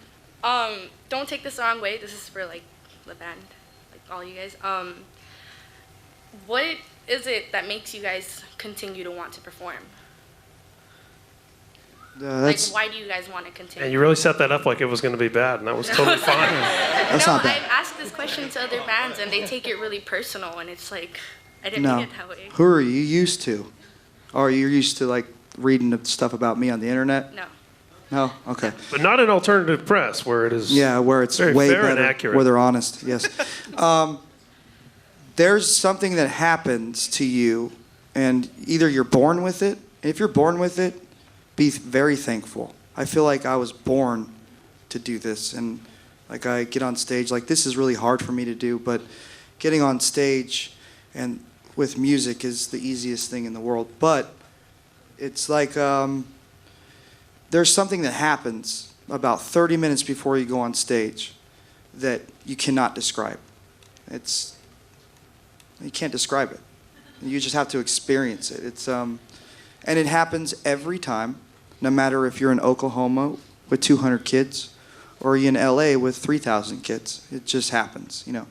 Don't take this the wrong way. This is for like the band, like all you guys. What is it that makes you guys continue to want to perform? Like, why do you guys want to continue? And you really set that up like it was going to be bad, and that was totally fine. That's not bad. I've asked this question to other bands, and they take it really personal, and it's like, I didn't mean it that way. Who are you used to? Or you're used to like reading the stuff about me on the internet? No. No? Okay. But not in alternative press where it is. Yeah, where it's very way fair better, and accurate. where they're honest. Yes. There's something that happens to you, and either you're born with it. If you're born with it, be very thankful. I feel like I was born to do this, and like I get on stage, like this is really hard for me to do, but getting on stage and with music is the easiest thing in the world. But it's like there's something that happens about 30 minutes before you go on stage that you cannot describe. You can't describe it. You just have to experience it. And it happens every time, no matter if you're in Oklahoma with 200 kids or you're in LA with 3,000 kids. It just happens, you know.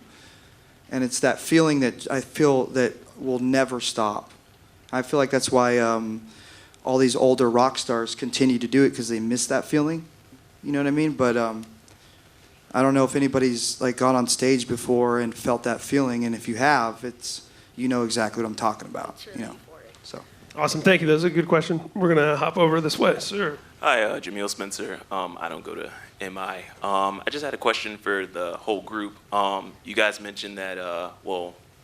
And it's that feeling that I feel that will never stop. I feel like that's why all these older rock stars continue to do it, because they miss that feeling. You know what I mean? But I don't know if anybody's like gone on stage before and felt that feeling, and if you have, you know exactly what I'm talking about. You know, so. Awesome, thank you. That's a good question. We're gonna hop over this way, sir. Hi, Jamil Spencer. I don't go to MI. I just had a question for the whole group. You guys mentioned that,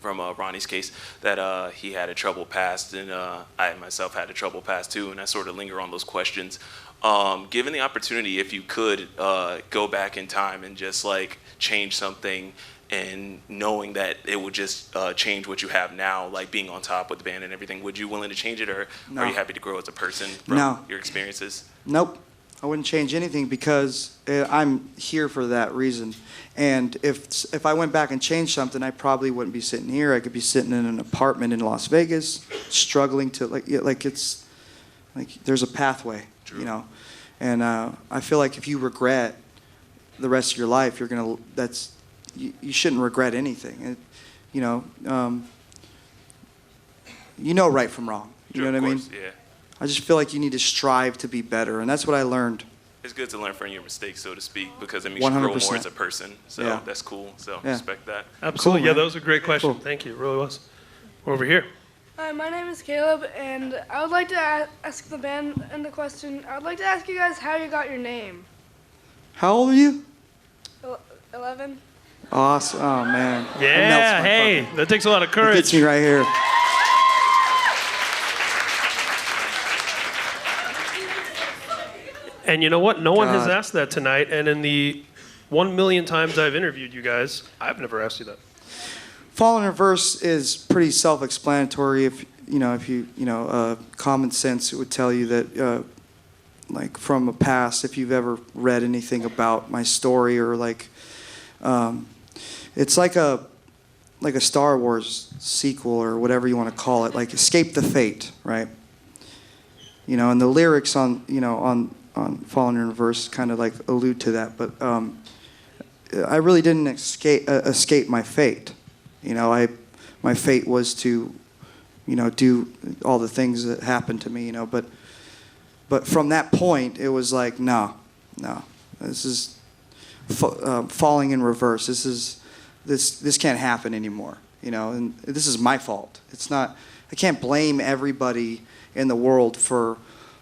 from Ronnie's case, that he had a troubled past, and I myself had a troubled past too, and I sort of linger on those questions. Given the opportunity, if you could go back in time and just like change something, and knowing that it would just change what you have now, like being on top with the band and everything, would you willing to change it, or No. are you happy to grow as a person from No. your experiences? Nope. I wouldn't change anything, because I'm here for that reason. And if I went back and changed something, I probably wouldn't be sitting here. I could be sitting in an apartment in Las Vegas, struggling to it's like there's a pathway, True. you know. And I feel like if you regret the rest of your life, you shouldn't regret anything. You know right from wrong. You know what I mean? Yeah. I just feel like you need to strive to be better, and that's what I learned. It's good to learn from your mistakes, so to speak, because it makes you grow more 100%. as a person. So Yeah. that's cool. So Yeah. respect that. Absolutely, Cool, yeah, man. that was a great question. Cool. Thank you, it really was. Over here. Hi, my name is Caleb, and I would like to ask the band and the question. I would like to ask you guys how you got your name. How old are you? 11? Awesome. Oh, man. That melts Yeah, my hey, fucking- that takes a lot of That courage. gets me right here. And you know what? No one has God. asked that tonight, and in the 1 million times I've interviewed you guys, I've never asked you that. Fall in Reverse is pretty self-explanatory. If common sense would tell you that, like from a past, if you've ever read anything about my story, or like, it's like a Star Wars sequel, or whatever you want to call it, like Escape the Fate, right? You know, and the lyrics on Fallen in Reverse kind of like allude to that, but I really didn't escape my fate. You know, my fate was to, do all the things that happened to me. You know, but from that point, it was like, no, this is falling in reverse. This can't happen anymore. You know, and this is my fault. It's not. I can't blame everybody in the world for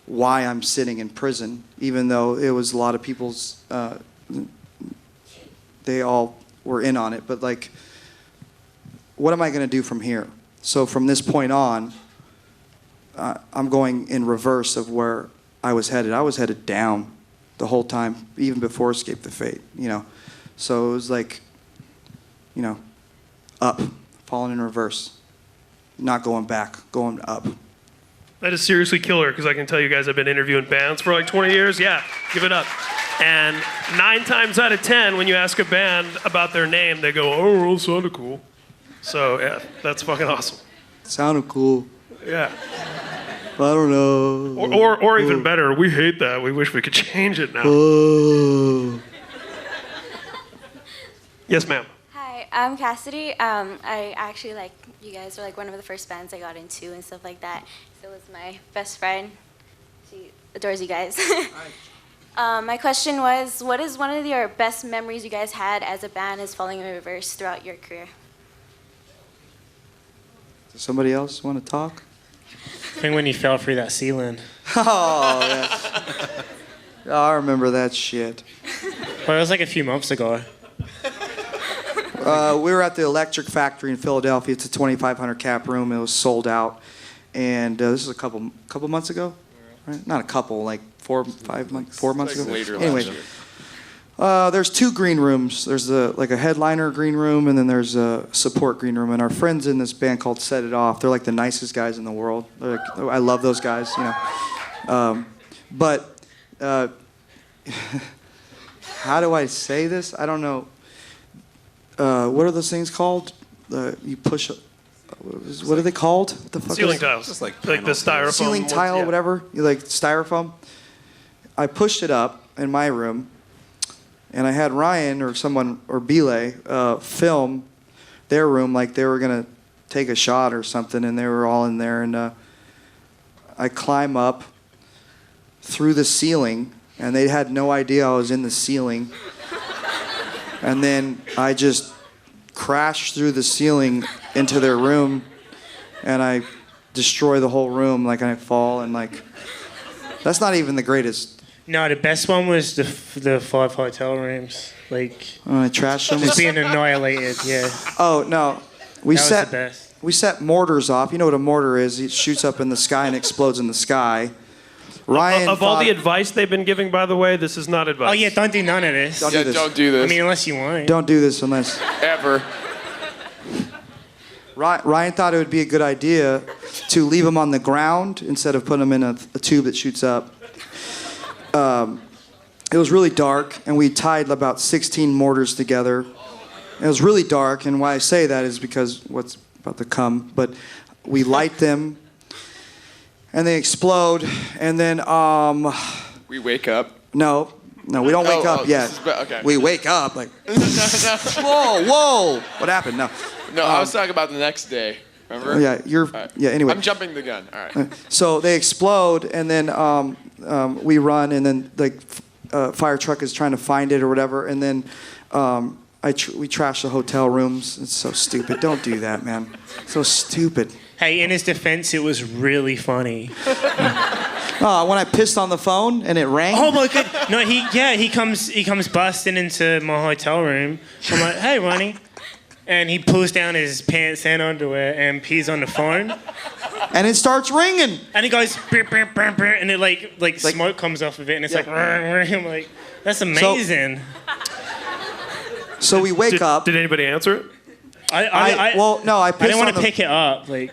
why I'm sitting in prison, even though it was a lot of people's. They all were in on it, but like, what am I going to do from here? So from this point on, I'm going in reverse of where I was headed. I was headed down the whole time, even before Escape the Fate. You know, so it was like, up, falling in reverse, not going back, going up. That is seriously killer, because I can tell you guys I've been interviewing bands for like 20 years. Yeah, give it up. And 9 times out of 10, when you ask a band about their name, they go, oh, well, it sounded cool. So, yeah, that's fucking awesome. Sounded cool. Yeah. I don't know. Or even better, we hate that. We wish we could change it now. Oh. Yes, ma'am. Hi, I'm Cassidy. I actually you guys are like one of the first bands I got into and stuff like that. So it was my best friend. She adores you guys. My question was, what is one of your best memories you guys had as a band as Falling in Reverse throughout your career? Does somebody else want to talk? I think when you fell through that ceiling. Oh, yeah. Oh, I remember that shit. Well, it was like a few months ago. We were at the Electric Factory in Philadelphia. It's a 2,500 cap room. It was sold out, and this is a couple months ago, right? Not a couple, like 4 months ago. Later Anyway, last year. there's 2 green rooms. There's like a headliner green room, and then there's a support green room. And our friends in this band called Set It Off, they're like the nicest guys in the world. They're like, I love those guys, you know. How do I say this? I don't know. What are those things called? You push. What are they called? What the fuck? Ceiling is tiles. Just like the styrofoam. Ceiling ones, tile, yeah. whatever. You like styrofoam. I pushed it up in my room, and I had Ryan or someone or Belay film their room like they were gonna take a shot or something, and they were all in there. And I climb up through the ceiling, and they had no idea I was in the ceiling. And then I just crashed through the ceiling into their room, and I destroy the whole room. Like, I fall, and like, that's not even the greatest. No, the best one was the 5 hotel rooms. Like, I trashed them. just being annihilated, yeah. Oh no, we That was set the best. we set mortars off. You know what a mortar is? It shoots up in the sky and explodes in the sky. Ryan Of all thought- the advice they've been giving, by the way, this is not advice. Oh, yeah, don't do none of this. Don't Yeah, do this. don't do this. I mean, unless you want. Don't do this unless. Ever. Ryan thought it would be a good idea to leave them on the ground instead of putting them in a tube that shoots up. It was really dark, and we tied about 16 mortars together. It was really dark, and why I say that is because what's about to come. But we light them, and they explode, and then We wake up. no, we don't wake up yet. Okay. We wake up like, whoa, what happened? No. No, I was talking about the next day. Remember? Yeah, you're. All right. Yeah. Anyway. I'm jumping the gun. All right. So they explode, and then we run, and then the fire truck is trying to find it or whatever, and then we trash the hotel rooms. It's so stupid. Don't do that, man. So stupid. Hey, in his defense, it was really funny. When I pissed on the phone and it rang. Oh my god! No, he comes busting into my hotel room. I'm like, hey, Ronnie, and he pulls down his pants and underwear and pees on the phone. And it starts ringing. And he goes, "Brr, brr, brr, brr," and it like smoke comes off of it, and it's like, I'm like, that's amazing. So we wake up. Did anybody answer it? I pissed didn't want on to pick it up. Like,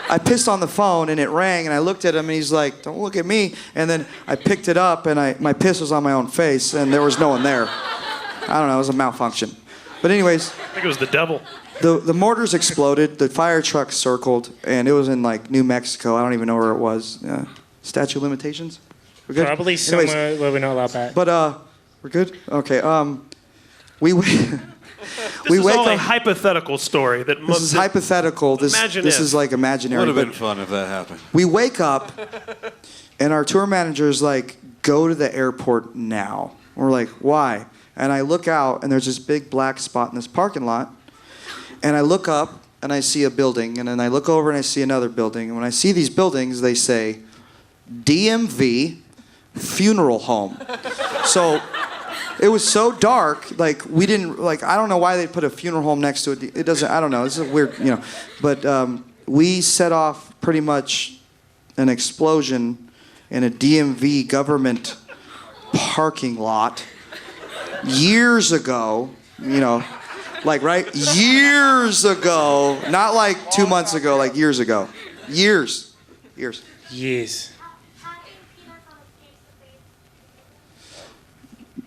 I pissed on the phone and it rang, and I looked at him and he's like, "Don't look at me." And then I picked it up and my piss was on my own face and there was no one there. I don't know, it was a malfunction. But anyways, I think it was the devil. the mortars exploded, the fire truck circled, and it was in like New Mexico. I don't even know where it was. Statute of limitations? We're good? probably Anyways, somewhere where we're not allowed back. But we're good? Okay. We This is all a hypothetical story that This is hypothetical. This Imagine this if. is like imaginary. Would have but been fun if that happened. we wake up, and our tour manager's like, "Go to the airport now." We're like, "Why?" And I look out, and there's this big black spot in this parking lot. And I look up, and I see a building, and then I look over, and I see another building. And when I see these buildings, they say, DMV Funeral Home. So it was so dark, like we didn't, like, I don't know why they put a funeral home next to it. It doesn't, I don't know, this is weird, you know. But we set off pretty much an explosion in a DMV government parking lot years ago, you know, like, right? Years ago, not like 2 months ago, like years ago. Years. Yes.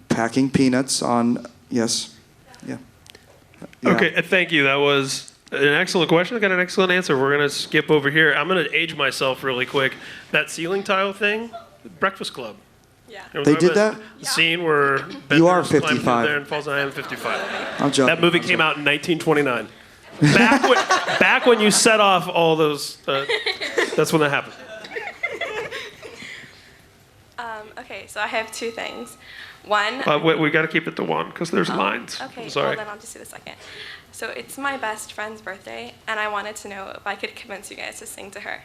Packing peanuts on, yes. Yeah. Okay, thank you. That was an excellent question. I got an excellent answer. We're going to skip over here. I'm going to age myself really quick. That ceiling tile thing, Breakfast Club. Yeah. They did that? The scene where Ben You are Burns climbs 55. in there and falls. I am 55. I'm joking. That movie came out in 1929. Back when you set off all those. That's when that happened. Okay, so I have two things. One. Wait, we got to keep it to one because there's lines. Okay, I'm sorry. well then I'll just do the second. So it's my best friend's birthday, and I wanted to know if I could convince you guys to sing to her.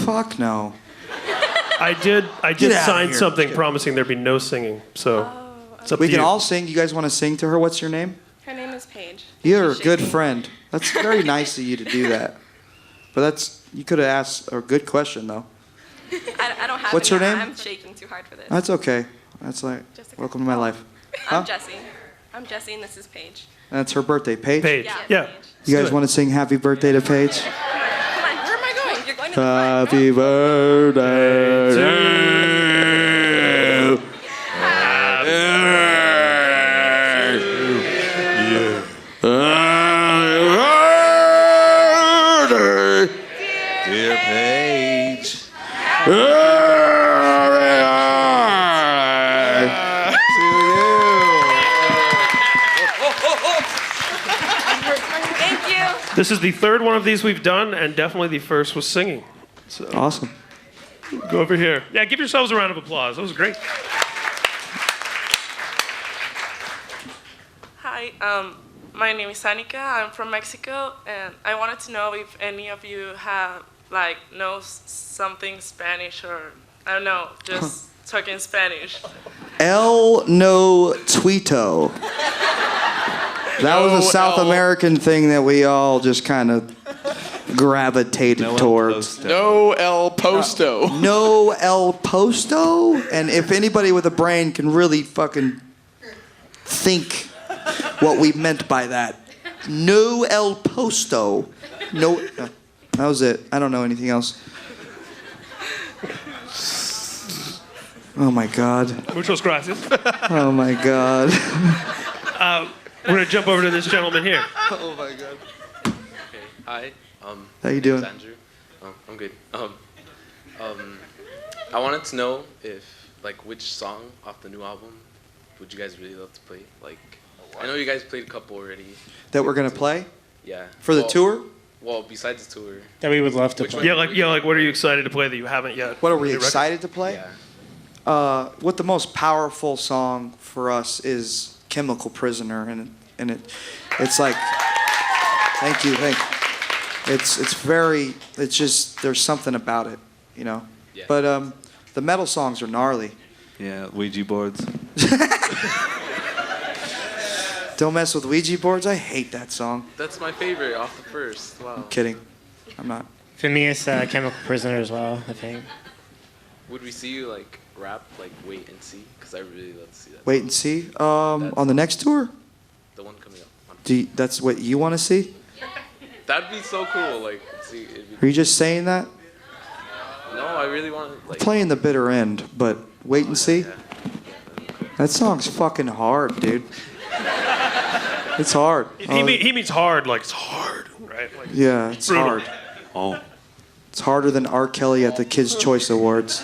Fuck no. I did Get outta sign here. something promising there'd be no singing. So it's up We to can you. all sing. You guys want to sing to her? What's your name? Her name is Paige. You're a She's good shaking. friend. That's very nice of you to do that. But you could have asked a good question though. I don't have What's any. her name? I'm shaking too hard for this. That's okay. That's like Jessica. welcome to my life. Huh? I'm Jessie. I'm Jessie, and this is Paige. That's her birthday, Paige. Paige. Yeah. Yeah. Paige. You guys want to sing Happy Birthday to Paige? Come on, where am I going? You're going to the front. Happy birthday to you. Dear Paige. Thank you. This is the third one of these we've done, and definitely the first was singing. So Awesome. go over here. Yeah, give yourselves a round of applause. That was great. Hi, my name is Anika. I'm from Mexico, and I wanted to know if any of you have know something Spanish or I don't know, just talking Spanish. El No Tuito. That was a South American thing that we all just kind of gravitated towards. No El Posto. No El Posto? And if anybody with a brain can really fucking think what we meant by that. No El Posto. No. That was it. I don't know anything else. Oh my God. Muchos gracias. Oh my God. We're going to jump over to this gentleman here. Oh my God. Okay. Hi. How you my name's doing? Andrew. I'm good. I wanted to know if which song off the new album would you guys really love to play? I know you guys played a couple already. That we're gonna play? Yeah. For the tour? Well, besides the tour. That we would love to Which play. one? Yeah, like what are you excited to play that you haven't yet? What are we Any records? excited to play? Yeah. What the most powerful song for us is "Chemical Prisoner," and it's like, thank you. It's just there's something about it, you know. Yeah. But the metal songs are gnarly. Yeah, Ouija boards. Don't mess with Ouija boards. I hate that song. That's my favorite off the first. Wow. I'm kidding. I'm not. For me, it's Chemical Prisoner as well, I think. Would we see you rap Wait and See? Because I really love to see that. Wait and see. On the next tour. The one coming up. That's what you want to see? That'd be so cool. See. Are you just saying that? No, I really want to Playing the bitter end, but wait and see. That song's fucking hard, dude. It's hard. He means hard, like it's hard, right? Like, Yeah, it's brutal. hard. Oh. It's harder than R. Kelly at the Kids' Choice Awards.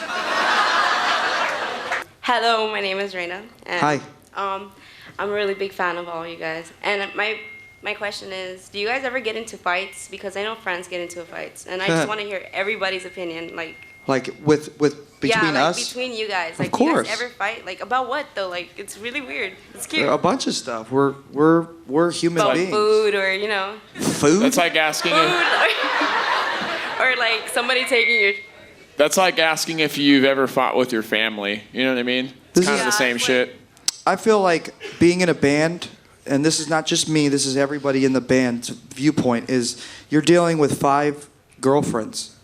Hello, my name is Reina. And, Hi. I'm a really big fan of all you guys. And my question is, do you guys ever get into fights? Because I know friends get into fights, and I just want to hear everybody's opinion. Like with between yeah, us? between you guys. Of Do you course. guys ever fight? About what though? It's really weird. It's cute. A bunch of stuff. We're human About beings. food or Food? That's like asking food if, or somebody taking your. that's like asking if you've ever fought with your family. You know what I mean? It's kind of the same shit. I feel like being in a band, and this is not just me, this is everybody in the band's viewpoint, is you're dealing with 5 girlfriends.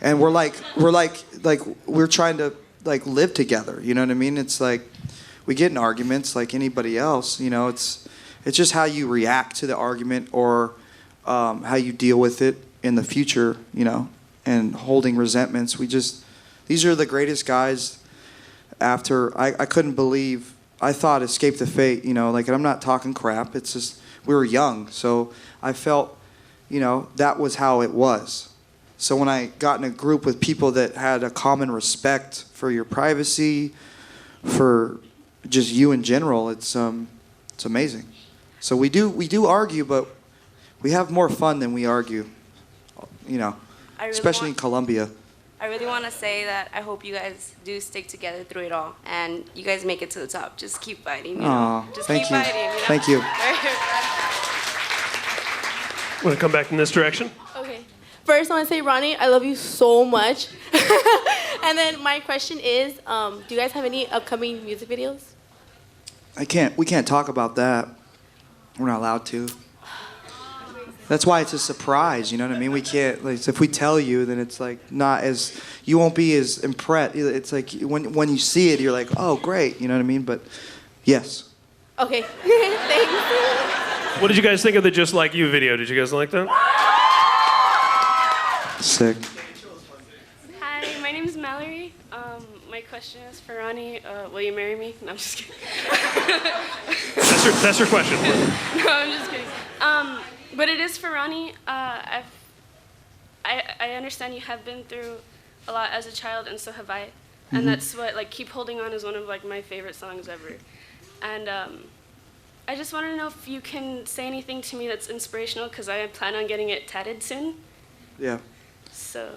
And we're trying to live together, you know what I mean? It's like we get in arguments like anybody else, you know, it's just how you react to the argument or how you deal with it in the future, you know, and holding resentments. These are the greatest guys. After I couldn't believe, I thought Escape the Fate, you know, and I'm not talking crap, it's just we were young, so I felt, you know, that was how it was. So when I got in a group with people that had a common respect for your privacy, for just you in general, it's amazing. So we do argue, but we have more fun than we argue, you know, especially in Colombia. I really want to say that I hope you guys do stick together through it all, and you guys make it to the top. Just keep fighting. Aw, Just thank keep you. fighting. Thank you. Want to come back in this direction? Okay. First, I want to say, Ronnie, I love you so much. And then my question is, do you guys have any upcoming music videos? We can't talk about that. We're not allowed to. That's why it's a surprise, you know what I mean? We can't, like, if we tell you, then it's like not as, you won't be as impressed. It's like when you see it, you're like, oh, great, you know what I mean? But yes. Okay, thanks. What did you guys think of the Just Like You video? Did you guys like that? Sick. Hi, my name is Mallory. My question is for Ronnie. Will you marry me? No, I'm just kidding. That's her question. No, I'm just kidding. But it is for Ronnie. I understand you have been through a lot as a child, and so have I. And Mhm. that's what, like, Keep Holding On is one of, like, my favorite songs ever. And I just want to know if you can say anything to me that's inspirational, because I plan on getting it tatted soon. Yeah. So.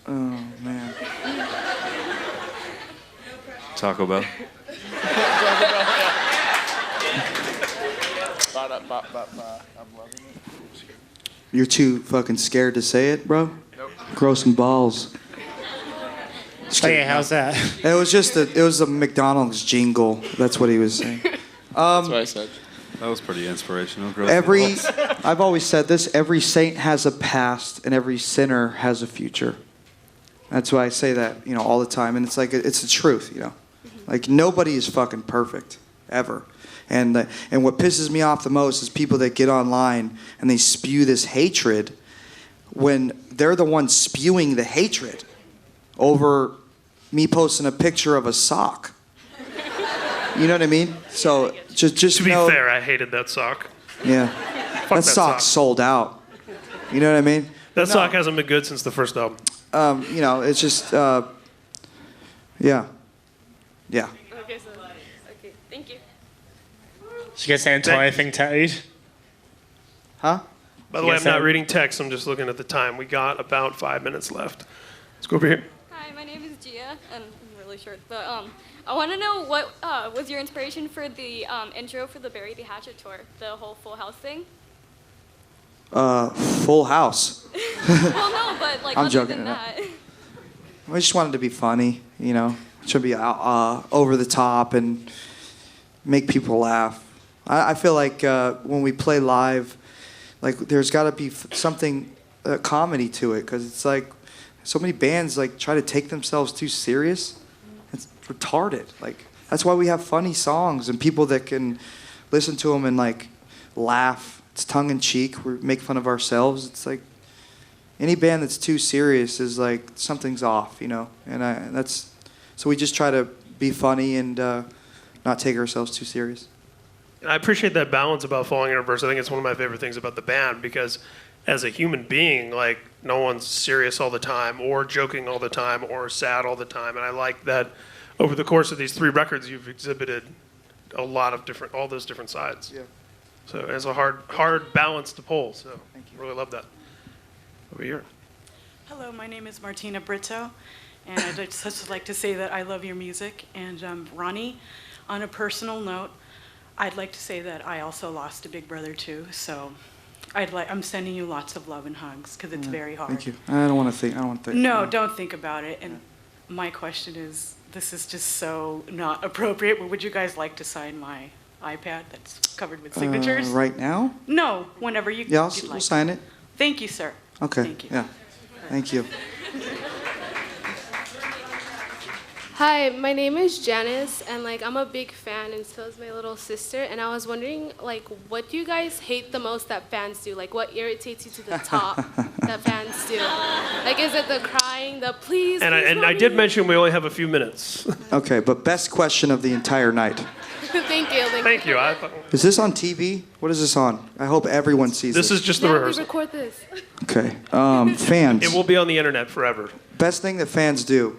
Oh, man. Taco Bell. I'm loving it. You're too fucking scared to say it, bro? Nope. Grow some balls. Oh, yeah, how's that? It was a McDonald's jingle. That's what he was saying. That's what I said. That was pretty inspirational. Grow some balls. I've always said this, every saint has a past and every sinner has a future. That's why I say that, you know, all the time. And it's like, it's the truth, you know. Like, nobody is fucking perfect, ever. And what pisses me off the most is people that get online and they spew this hatred when they're the ones spewing the hatred over me posting a picture of a sock. You know what I mean? So just To be know, fair, I hated that sock. yeah, Fuck that that sock sock. sold out. You know what I mean? That sock hasn't been good since the first album. You know, it's just, yeah. Okay, so, okay, thank you. Should you get the entire thing tattooed? Huh? By the way, I'm not reading text. I'm just looking at the time. We got about 5 minutes left. Let's go over here. Hi, my name is Gia, and I'm really short, but I want to know what was your inspiration for the intro for the Bury the Hatchet tour, the whole Full House thing? Full House. Well, no, but like I'm other joking. than that. I just wanted to be funny, you know. It should be over the top and make people laugh. I feel like when we play live, like there's got to be something comedy to it, because it's like so many bands like try to take themselves too serious. It's retarded. Like that's why we have funny songs and people that can listen to them and like laugh. It's tongue in cheek. We make fun of ourselves. It's like any band that's too serious is like something's off, you know. And that's so we just try to be funny and not take ourselves too serious. And I appreciate that balance about Falling in Reverse. I think it's one of my favorite things about the band, because as a human being, like, no one's serious all the time or joking all the time or sad all the time. And I like that over the course of these 3 records, you've exhibited a lot of all those different sides. Yeah. So it's a hard balance to pull. So really love that. Over here. Hello, my name is Martina Brito, and I'd just like to say that I love your music. And Ronnie, on a note, I'd like to say that I also lost a big brother too. So I'm sending you lots of love and hugs, because it's very hard. Thank you. I don't want to think. No, don't think about it. And my question is, this is just so not appropriate, but would you guys like to sign my iPad that's covered with signatures? Right now? No, whenever you. Yeah, you'd we'll like. sign it. Thank you, sir. Okay. Thank you. Yeah. Thank you. Hi, my name is Janice, and like I'm a big fan, and so is my little sister. And I was wondering, like, what do you guys hate the most that fans do? Like, what irritates you to the top that fans do? Like, is it the crying, the please? And please, I did mention we only have a few minutes. Okay, but best question of the entire night. Thank you. Thank you. Is this on TV? What is this on? I hope everyone sees This is just the Yeah, we rehearsal. record this. Okay. Fans. It will be on the internet forever. Best thing that fans do.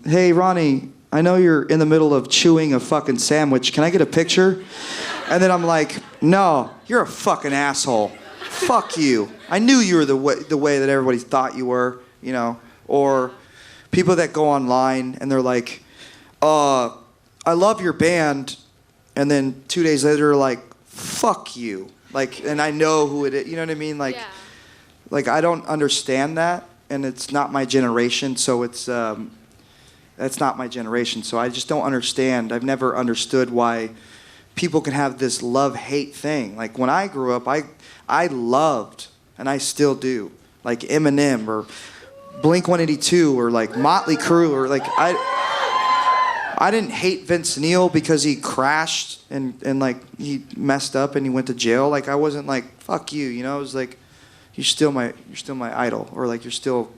Hey, Ronnie, I know you're in the middle of chewing a fucking sandwich. Can I get a picture? And then I'm like, no, you're a fucking asshole. Fuck you. I knew you were the way that everybody thought you were, you know. Or people that go online and they're like, I love your band. And then 2 days later, like, fuck you. Like, and I know who it is. You know what I mean? Like, like I don't understand that. And it's not my generation. So it's that's not my generation. So I just don't understand. I've never understood why people can have this love-hate thing. Like when I grew up, I loved, and I still do, like Eminem or Blink-182 or like Motley Crue or like I didn't hate Vince Neil because he crashed and like he messed up and he went to jail. Like I wasn't like fuck you, you know. It was like you're still my idol, or like you're still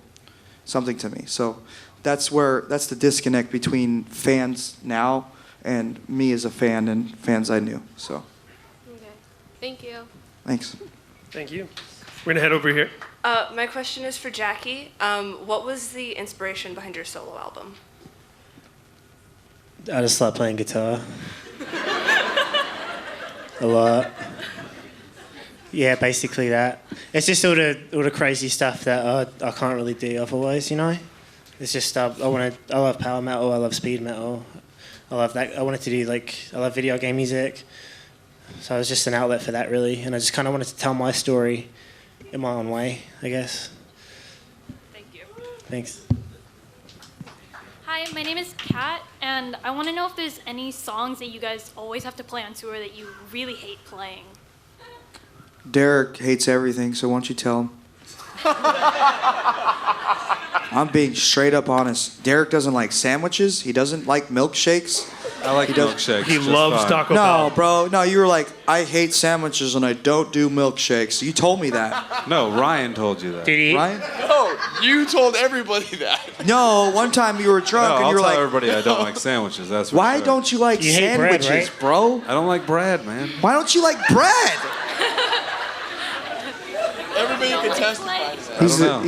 something to me. So that's the disconnect between fans now and me as a fan and fans I knew. So Okay. Thank you. thanks. Thank you. We're gonna head over here. My question is for Jackie. What was the inspiration behind your solo album? I just love playing guitar. A lot. Yeah, basically that. It's just all the crazy stuff that I can't really do otherwise, you know? It's just I love power metal, I love speed metal. I love that. I wanted to do I love video game music. So it was just an outlet for that really, and I just kind of wanted to tell my story in my own way, I guess. Thank you. Thanks. Hi, my name is Kat, and I want to know if there's any songs that you guys always have to play on tour that you really hate playing. Derek hates everything, so why don't you tell him? I'm being straight up honest. Derek doesn't like sandwiches. He doesn't like milkshakes. I like milkshakes. He loves Taco Bell. No, bro. No, you were like, I hate sandwiches and I don't do milkshakes. You told me that. No, Ryan told you that. Did he? Ryan? No, you told everybody that. No, one time you were drunk No, and I'll you were tell like, everybody I don't like sandwiches. That's for why sure. don't you like You hate bread, sandwiches, right? bro? I don't like bread, man. Why don't you like bread? Everybody can testify to that.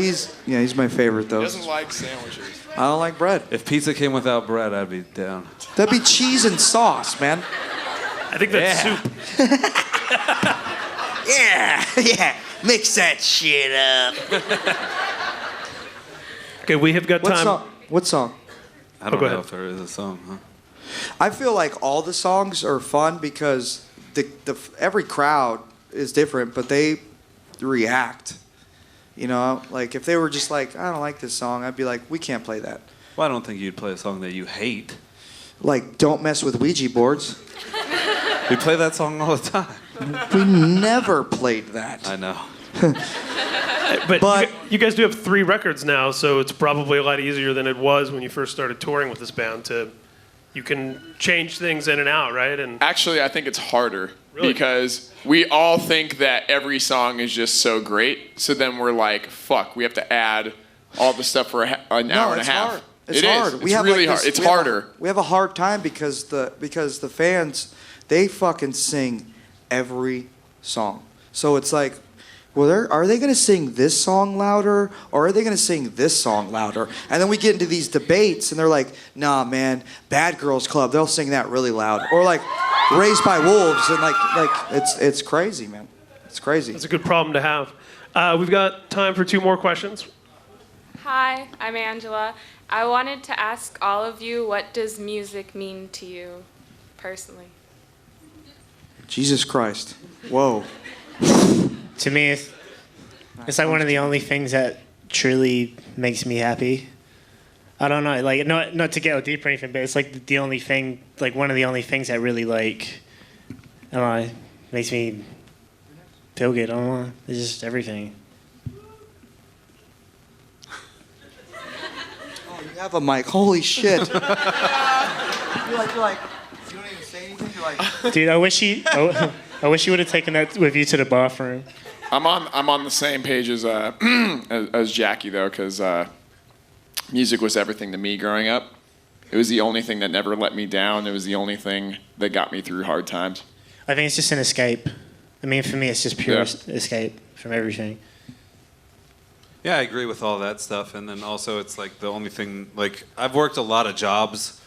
He's my favorite though. He doesn't like sandwiches. I don't like bread. If pizza came without bread, I'd be down. That'd be cheese and sauce, man. I think that's soup. Yeah. Mix that shit up. Okay, we have got time. What song? I don't go know ahead. if there is a song, huh? I feel like all the songs are fun because every crowd is different, but they react. You know, like if they were just like, I don't like this song, I'd be like, we can't play that. Well, I don't think you'd play a song that you hate. Like, don't mess with Ouija boards. We play that song all the time. We never played that. I know. But you guys do have 3 records now, so it's probably a lot easier than it was when you first started touring with this band. You can change things in and out, right? And Actually, I think it's harder Really? because we all think that every song is just so great. So then we're like, fuck, we have to add all the stuff for an hour and a half. Hard. It's It hard. is. It's really hard. It's harder. We have a hard time because the fans, they fucking sing every song. So it's like, well, are they going to sing this song louder or are they going to sing this song louder? And then we get into these debates and they're like, nah, man, Bad Girls Club, they'll sing that really loud. Or like Raised by Wolves, and like it's crazy, man. It's crazy. It's a good problem to have. We've got time for 2 more questions. Hi, I'm Angela. I wanted to ask all of you, what does music mean to you personally? Jesus Christ. Whoa. To me, it's like one of the only things that truly makes me happy. I don't know, like not to get deep or anything, but it's like the only thing, like one of the only things that really like, I don't know, makes me feel good. I don't know, it's just everything. Oh, you have a mic. Holy shit. You're like, you don't even say anything. You're like, Dude, I wish you would have taken that with you to the bathroom. I'm on the same page as Jackie though, because music was everything to me growing up. It was the only thing that never let me down. It was the only thing that got me through hard times. I think it's just an escape. I mean, for me, it's just pure escape from everything. Yeah, I agree with all that stuff. And then also it's like the only thing, like I've worked a lot of jobs,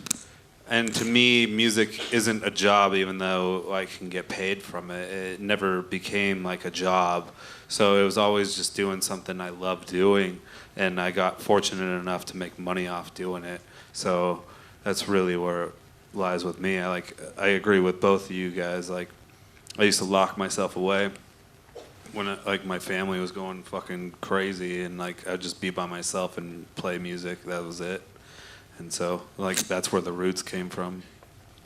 and to me, music isn't a job even though I can get paid from it. It never became like a job. So it was always just doing something I love doing, and I got fortunate enough to make money off doing it. So that's really where it lies with me. I agree with both of you guys. Like I used to lock myself away when my family was going fucking crazy, and like I'd just be by myself and play music. That was it. And so, like, that's where the roots came from.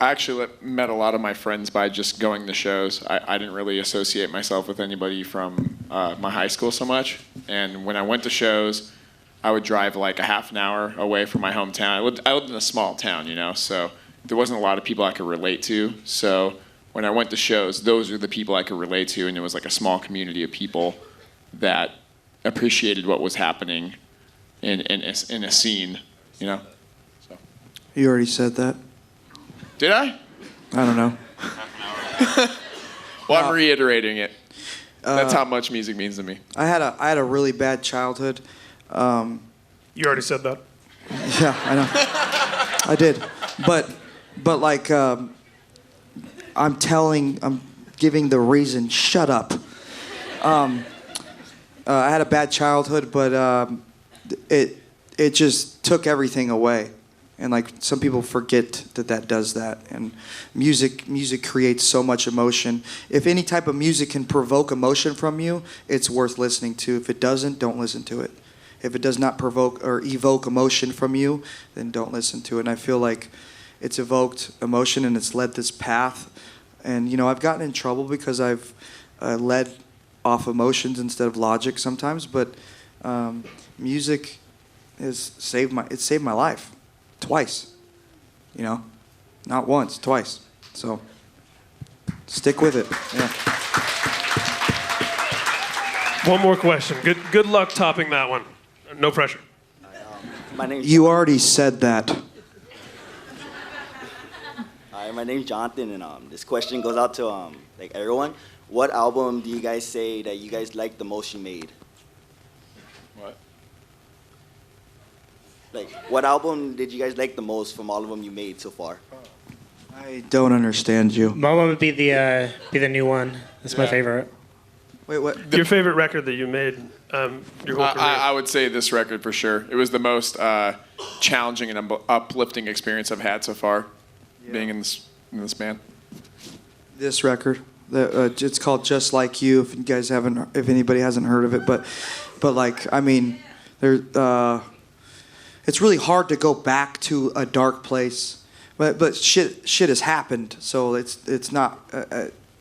I actually met a lot of my friends by just going to shows. I didn't really associate myself with anybody from my high school so much. And when I went to shows, I would drive like a half an hour away from my hometown. I lived in a small town, you know, so there wasn't a lot of people I could relate to. So when I went to shows, those were the people I could relate to, and it was like a small community of people that appreciated what was happening in a scene, you know. So. You already said that. Did I? I don't know. Well, I'm reiterating it. That's how much music means to me. I had a really bad childhood. You already said that. Yeah, I know. I did, but like I'm giving the reason. Shut up. I had a bad childhood, but it just took everything away. And like some people forget that does that. And music creates so much emotion. If any type of music can provoke emotion from you, it's worth listening to. If it doesn't, don't listen to it. If it does not provoke or evoke emotion from you, then don't listen to it. And I feel like it's evoked emotion and it's led this path. And you know, I've gotten in trouble because I've led off emotions instead of logic sometimes. But music has saved my life. Twice, you know, not once, twice. So stick with it. Yeah. One more question. Good luck topping that one. No pressure. You already said that. Hi, my name's Jonathan, and this question goes out to like everyone. What album do you guys say that you guys like the most you made? What? Like, what album did you guys like the most from all of them you made so far? I don't understand you. My one would be the new one. That's my favorite. Wait, what? Your favorite record that you made your whole career? I would say this record for sure. It was the most challenging and uplifting experience I've had so far, being in this band. This record, it's called "Just Like You." If anybody hasn't heard of it, but like, I mean, it's really hard to go back to a dark place, but shit has happened, so it's not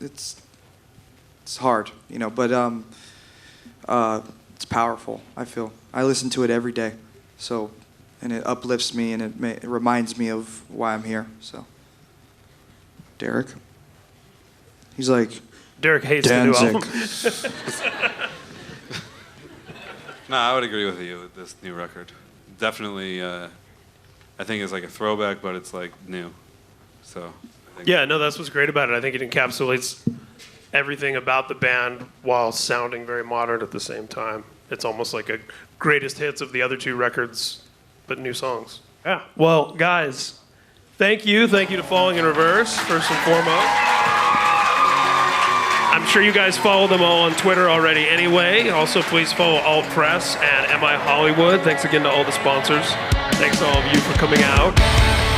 it's hard, you know. But it's powerful. I listen to it every day, so, and it uplifts me and it reminds me of why I'm here. So, Derek, he's like, Derek hates the new album. No, I would agree with you with this new record. Definitely, I think it's like a throwback, but it's like new. So. Yeah, no, that's what's great about it. I think it encapsulates everything about the band while sounding very modern at the same time. It's almost like a greatest hits of the other two records, but new songs. Yeah. Well, guys, thank you. Thank you to Falling in Reverse, first and foremost. I'm sure you guys follow them all on Twitter already anyway. Also, please follow Alt Press and MI Hollywood. Thanks again to all the sponsors. Thanks to all of you for coming out.